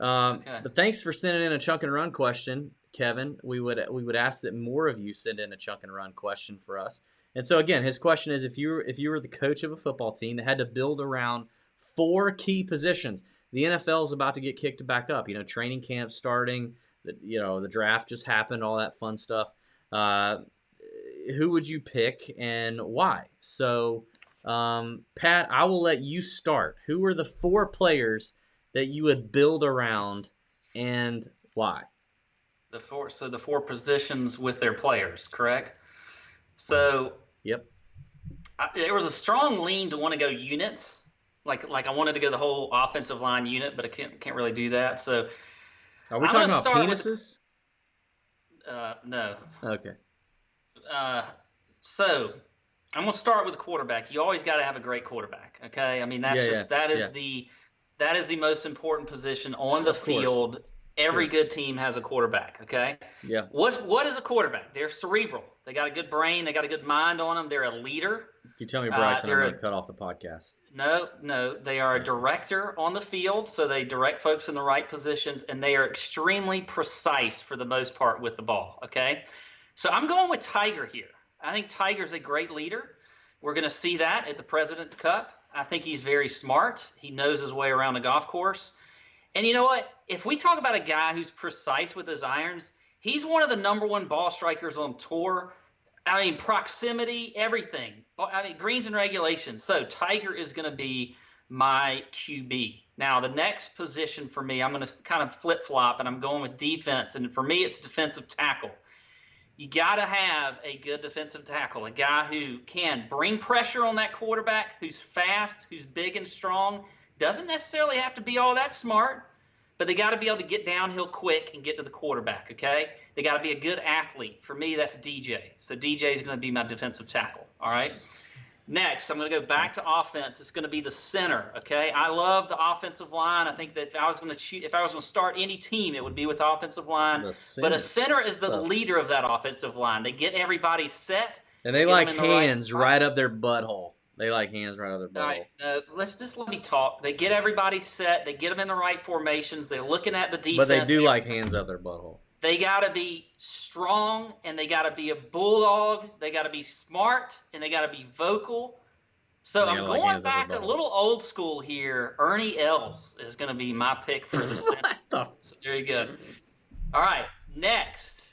S3: Okay.
S2: But thanks for sending in a chunk and run question, Kevin. We would ask that more of you send in a chunk and run question for us. And so again, his question is, if you were the coach of a football team that had to build around 4 key positions, the NFL is about to get kicked back up. Training camp starting. The draft just happened. All that fun stuff. Who would you pick and why? So, Pat, I will let you start. Who are the 4 players that you would build around, and why?
S3: The four positions with their players, correct? So
S2: Yep.
S3: there was a strong lean to want to go units. Like I wanted to go the whole offensive line unit, but I can't really do that. So
S2: Are we
S3: I'm
S2: talking
S3: gonna
S2: about
S3: start with
S2: penises?
S3: no.
S2: Okay.
S3: Uh, so I'm gonna start with the quarterback. You always got to have a great quarterback. Okay, I mean
S2: Yeah,
S3: that's
S2: yeah,
S3: just that
S2: yeah,
S3: is the most important position on the
S2: of course.
S3: field. Every
S2: Sure.
S3: good team has a quarterback. Okay,
S2: Yeah.
S3: what is a quarterback? They're cerebral. They got a good brain. They got a good mind on them. They're a leader.
S2: If you tell me Bryson, I'm
S3: They're
S2: going
S3: a
S2: to cut off the podcast.
S3: no. They are a
S2: Okay.
S3: director on the field, so they direct folks in the right positions, and they are extremely precise for the most part with the ball. Okay, so I'm going with Tiger here. I think Tiger's a great leader. We're going to see that at the President's Cup. I think he's very smart. He knows his way around the golf course. And you know what? If we talk about a guy who's precise with his irons, he's one of the number one ball strikers on tour. I mean, proximity, everything. I mean, greens and regulations. So Tiger is going to be my QB. Now, the next position for me, I'm going to kind of flip flop, and I'm going with defense. And for me, it's defensive tackle. You got to have a good defensive tackle, a guy who can bring pressure on that quarterback, who's fast, who's big and strong. Doesn't necessarily have to be all that smart, but they got to be able to get downhill quick and get to the quarterback, okay? They got to be a good athlete. For me, that's DJ. So DJ is going to be my defensive tackle, all right? Next, I'm going to go
S2: Okay.
S3: back to offense. It's going to be the center. Okay, I love the offensive line. I think that if I was going to start any team, it would be with the offensive line.
S2: The
S3: But a
S2: center.
S3: center is the
S2: The
S3: leader of that offensive line. They get everybody set.
S2: and
S3: They
S2: they
S3: get them
S2: like
S3: in the right
S2: hands
S3: spot.
S2: right up their butthole. They like hands right up their
S3: All right,
S2: butthole.
S3: let me talk. They get everybody set. They get them in the right formations. They're looking at the
S2: But they
S3: defense.
S2: do like hands up their butthole.
S3: They got to be strong, and they got to be a bulldog. They got to be smart, and they got to be vocal. So
S2: And they
S3: I'm
S2: gotta like
S3: going
S2: hands up their
S3: back a
S2: butthole.
S3: little old school here. Ernie Els is going to be my pick for the center.
S2: What the?
S3: So there you go. All right, next,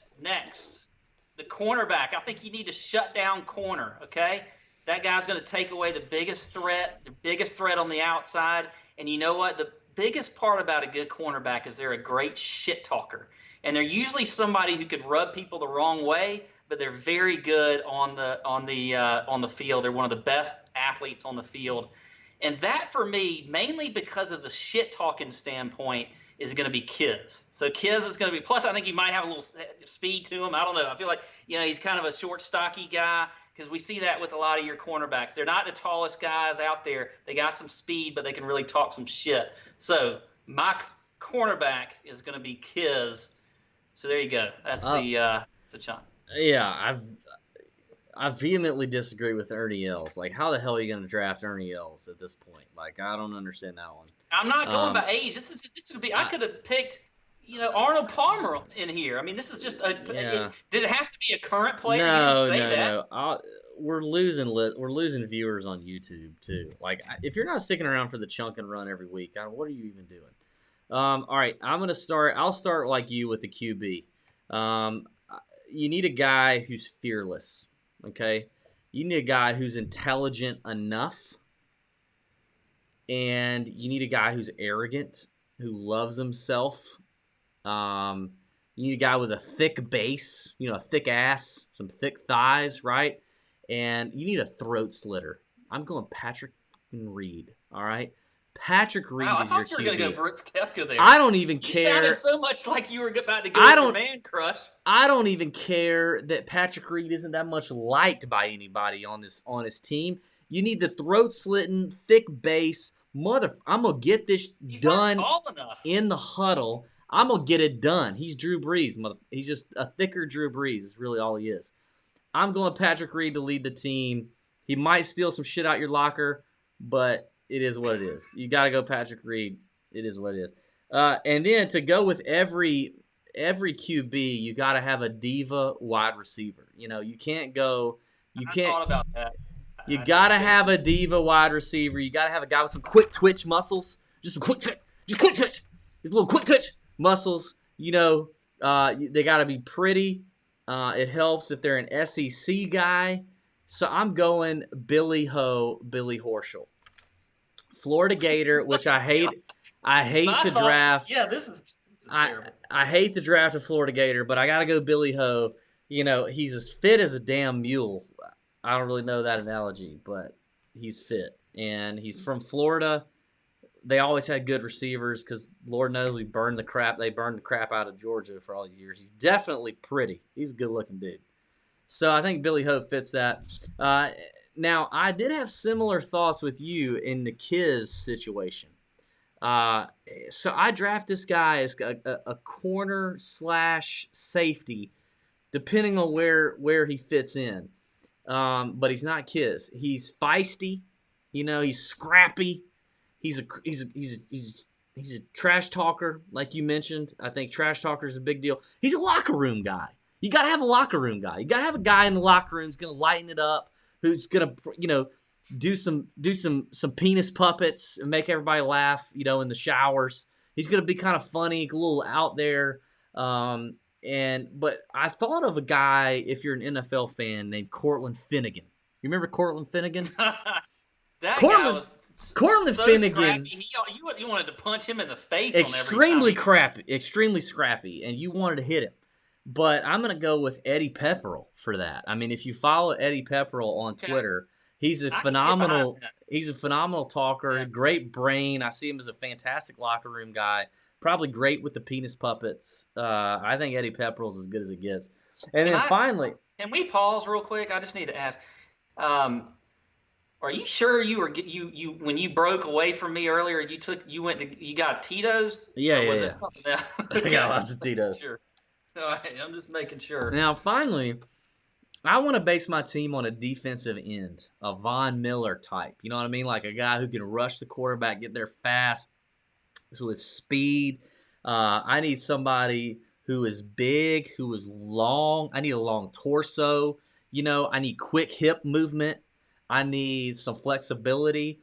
S3: the cornerback. I think you need to shut down corner. Okay, that guy's going to take away the biggest threat on the outside. And you know what? The biggest part about a good cornerback is they're a great shit talker, and they're usually somebody who could rub people the wrong way, but they're very good on the field. They're one of the best athletes on the field, and that for me, mainly because of the shit talking standpoint, is going to be Kiz. So Kiz is going to be. Plus, I think he might have a little speed to him. I don't know. I feel like he's kind of a short, stocky guy because we see that with a lot of your cornerbacks. They're not the tallest guys out there. They got some speed, but they can really talk some shit. So my cornerback is going to be Kiz. So there you go. That's
S2: Uh,
S3: the chunk.
S2: yeah, I vehemently disagree with Ernie Els. Like, how the hell are you going to draft Ernie Els at this point? Like, I don't understand that one.
S3: I'm not going
S2: Um,
S3: by age. This would be. I
S2: I,
S3: could have picked, Arnold Palmer in here. I mean, this is just a.
S2: yeah,
S3: Did it have to be a current player? You didn't
S2: no,
S3: say
S2: no,
S3: that.
S2: no. We're losing viewers on YouTube too. Like, if you're not sticking around for the chunk and run every week, what are you even doing? All right, I'm gonna start. I'll start like you with the QB. Um, you need a guy who's fearless. Okay, you need a guy who's intelligent enough, and you need a guy who's arrogant, who loves himself. Um, you need a guy with a thick base, a thick ass, some thick thighs, right? And you need a throat slitter. I'm going Patrick Reed. All right, Patrick
S3: Wow,
S2: Reed
S3: I
S2: is your
S3: thought you were going to go
S2: QB.
S3: Brooks Koepka there.
S2: I don't even
S3: You sounded
S2: care.
S3: so much like you were about to go
S2: I
S3: with your
S2: don't.
S3: man crush.
S2: I don't even care that Patrick Reed isn't that much liked by anybody on his team. You need the throat slitting, thick base mother. I'm gonna get this
S3: He's not
S2: done
S3: tall enough.
S2: in the huddle. I'm gonna get it done. He's Drew Brees. He's just a thicker Drew Brees. Is really all he is. I'm going Patrick Reed to lead the team. He might steal some shit out your locker, but it is what it is. You got to go Patrick Reed. It is what it is. And then to go with every QB, you got to have a diva wide receiver. You can't go. You
S3: I
S2: can't.
S3: thought about that.
S2: You
S3: I
S2: got
S3: just
S2: to
S3: couldn't.
S2: have a diva wide receiver. You got to have a guy with some quick twitch muscles. Just some quick twitch. Just quick twitch. Just a little quick twitch muscles. They got to be pretty. It helps if they're an SEC guy. So I'm going Billy Horschel. Florida Gator, which I hate. I hate
S3: My
S2: to
S3: thoughts.
S2: draft.
S3: Yeah, this is
S2: I
S3: terrible.
S2: I hate the draft of Florida Gator, but I gotta go Billy Ho. He's as fit as a damn mule. I don't really know that analogy, but he's fit, and he's from Florida. They always had good receivers because Lord knows they burned the crap out of Georgia for all these years. He's definitely pretty. He's a good looking dude. So I think Billy Ho fits that. Now I did have similar thoughts with you in the Kiz situation. So I draft this guy as a corner slash safety, depending on where he fits in. But he's not Kiz. He's feisty. He's scrappy. He's a trash talker, like you mentioned. I think trash talker is a big deal. He's a locker room guy. You got to have a locker room guy. You got to have a guy in the locker room who's going to lighten it up, who's going to, do some penis puppets and make everybody laugh, in the showers. He's going to be kind of funny, a little out there. But I thought of a guy, if you're an NFL fan, named Cortland Finnegan. You remember Cortland Finnegan?
S3: That guy
S2: Cortland
S3: was
S2: Cortland
S3: so
S2: Finnegan,
S3: scrappy. You wanted to punch him in the face on every
S2: extremely
S3: time.
S2: extremely scrappy, and you wanted to hit him. But I'm going to go with Eddie Pepperell for that. I mean, if you follow Eddie Pepperell on Twitter, he's a phenomenal talker,
S3: Yeah.
S2: great brain. I see him as a fantastic locker room guy, probably great with the penis puppets. I think Eddie Pepperell's as good as it gets. And then finally,
S3: Can we pause real quick? I just need to ask. Um, Are you sure you were you when you broke away from me earlier? You got Tito's,
S2: Yeah,
S3: or
S2: yeah,
S3: was
S2: yeah.
S3: this something else?
S2: I got
S3: Okay,
S2: lots
S3: just
S2: of
S3: making
S2: Tito's.
S3: sure. All right, I'm just making sure.
S2: Now, finally, I want to base my team on a defensive end, a Von Miller type. You know what I mean? Like a guy who can rush the quarterback, get there fast, so with speed. I need somebody who is big, who is long. I need a long torso. I need quick hip movement. I need some flexibility.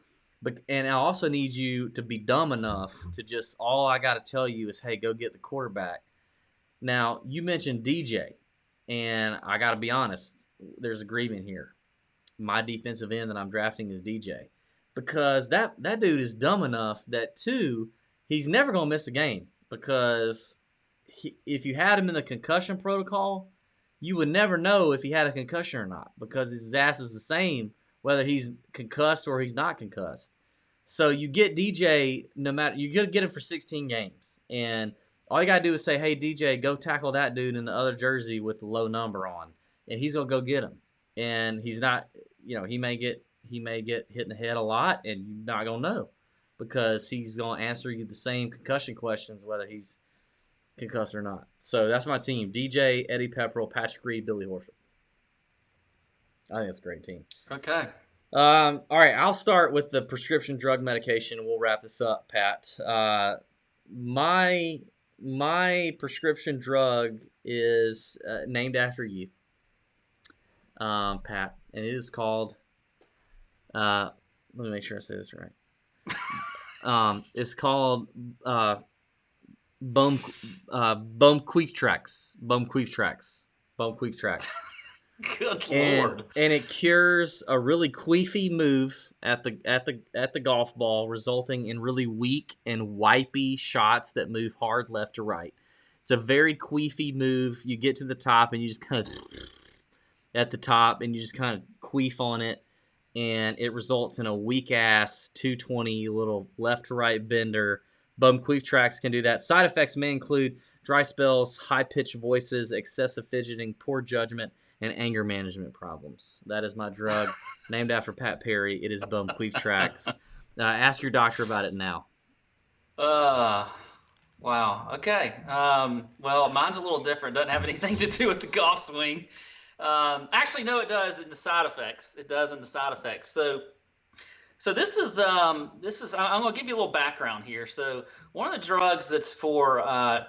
S2: And I also need you to be dumb enough to just, all I got to tell you is, hey, go get the quarterback. Now, you mentioned DJ, and I got to be honest, there's agreement here. My defensive end that I'm drafting is DJ, because that dude is dumb enough that two, he's never gonna miss a game, because if you had him in the concussion protocol, you would never know if he had a concussion or not, because his ass is the same whether he's concussed or he's not concussed. So you get DJ, no matter, you're gonna get him for 16 games, and all you gotta do is say, "Hey DJ, go tackle that dude in the other jersey with the low number on," and he's gonna go get him. And he's not, he may get hit in the head a lot, and you're not gonna know, because he's gonna answer you the same concussion questions whether he's concussed or not. So that's my team: DJ, Eddie Pepperell, Patrick Reed, Billy Horschel. I think it's a great team.
S3: Okay.
S2: All right, I'll start with the prescription drug medication, and we'll wrap this up, Pat. My my prescription drug is named after you, Pat, and it is called. Let me make sure I say this right. It's called Bum Bum Queef Tracks. Bum Queef Tracks. Bum Queef Tracks.
S3: Good
S2: and
S3: Lord.
S2: and it cures a really queefy move at the golf ball, resulting in really weak and wipey shots that move hard left to right. It's a very queefy move. You get to the top and you just kind of at the top and you just kind of queef on it, and it results in a weak ass 220 little left to right bender. Bum Queef Tracks can do that. Side effects may include dry spells, high pitched voices, excessive fidgeting, poor judgment, and anger management problems. That is my drug, named after Pat Perry. It is Bum Queef Tracks. Ask your doctor about it now.
S3: Uh, wow. Okay. Well, mine's a little different. Doesn't have anything to do with the golf swing. Actually, no, it does in the side effects. It does in the side effects. So this is I'm gonna give you a little background here. So one of the drugs that's for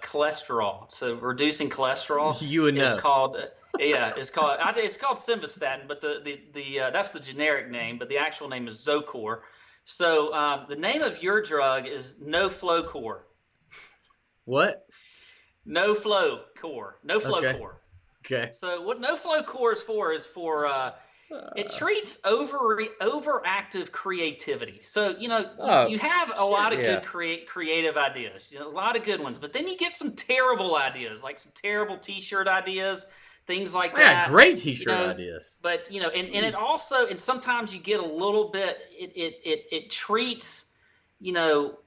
S3: cholesterol, so reducing cholesterol,
S2: You would
S3: is
S2: know.
S3: called yeah, it's called simvastatin, but the that's the generic name, but the actual name is Zocor. So the name of your drug is No Flow Core.
S2: What?
S3: No Flow Core. No Flow
S2: Okay.
S3: Core.
S2: Okay.
S3: So what No Flow Core is for it treats overactive creativity. So you
S2: Oh,
S3: have a
S2: shit,
S3: lot of
S2: yeah.
S3: good creative ideas, a lot of good ones, but then you get some terrible ideas, like some terrible T-shirt ideas, things like
S2: I got
S3: that.
S2: great
S3: You
S2: t-shirt
S3: know,
S2: ideas.
S3: but and it also, and sometimes you get a little bit. It treats you know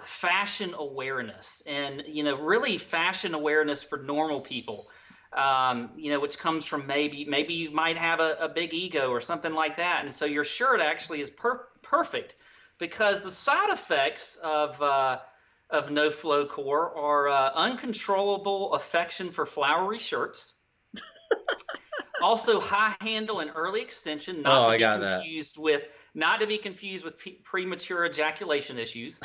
S3: fashion awareness, and really fashion awareness for normal people, which comes from maybe you might have a big ego or something like that, and so your shirt actually is perfect, because the side effects of No Flow Core are uncontrollable affection for flowery shirts, also high handle and early extension,
S2: Oh, I got that.
S3: not to be confused with premature ejaculation issues.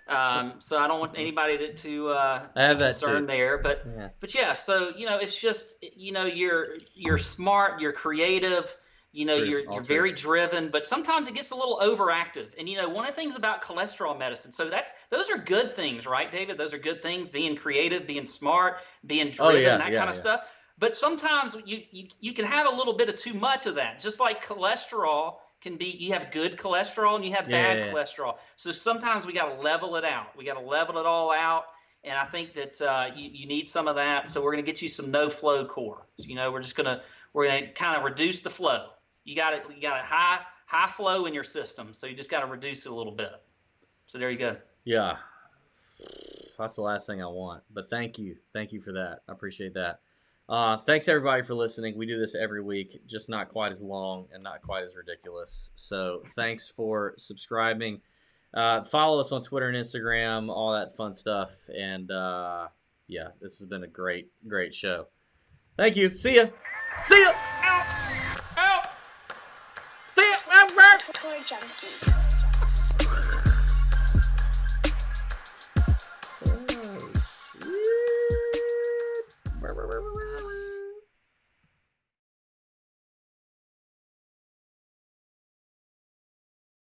S3: So I don't want anybody to
S2: I
S3: be
S2: have that too.
S3: concerned there, but
S2: Yeah.
S3: yeah. So it's just you're smart, you're creative,
S2: True.
S3: you're
S2: All true.
S3: very driven, but sometimes it gets a little overactive. And one of the things about cholesterol medicine, so those are good things, right, David? Those are good things: being creative, being smart, being
S2: Oh
S3: driven,
S2: yeah,
S3: that kind
S2: yeah,
S3: of
S2: yeah.
S3: stuff. But sometimes you can have a little bit of too much of that. Just like cholesterol can be, you have good cholesterol and you have
S2: Yeah, yeah,
S3: bad
S2: yeah.
S3: cholesterol. So sometimes we got to level it out. We got to level it all out. And I think that you need some of that. So we're going to get you some No Flow Core. We're gonna kind of reduce the flow. You got a high flow in your system. So you just got to reduce it a little bit. So there you go.
S2: Yeah. That's the last thing I want. But thank you for that. I appreciate that. Thanks everybody for listening. We do this every week, just not quite as long and not quite as ridiculous. So thanks for subscribing. Follow us on Twitter and Instagram, all that fun stuff. And yeah, this has been a great, great show. Thank you. See ya. See ya. Ow. Ow. See ya.
S1: Tour Junkies.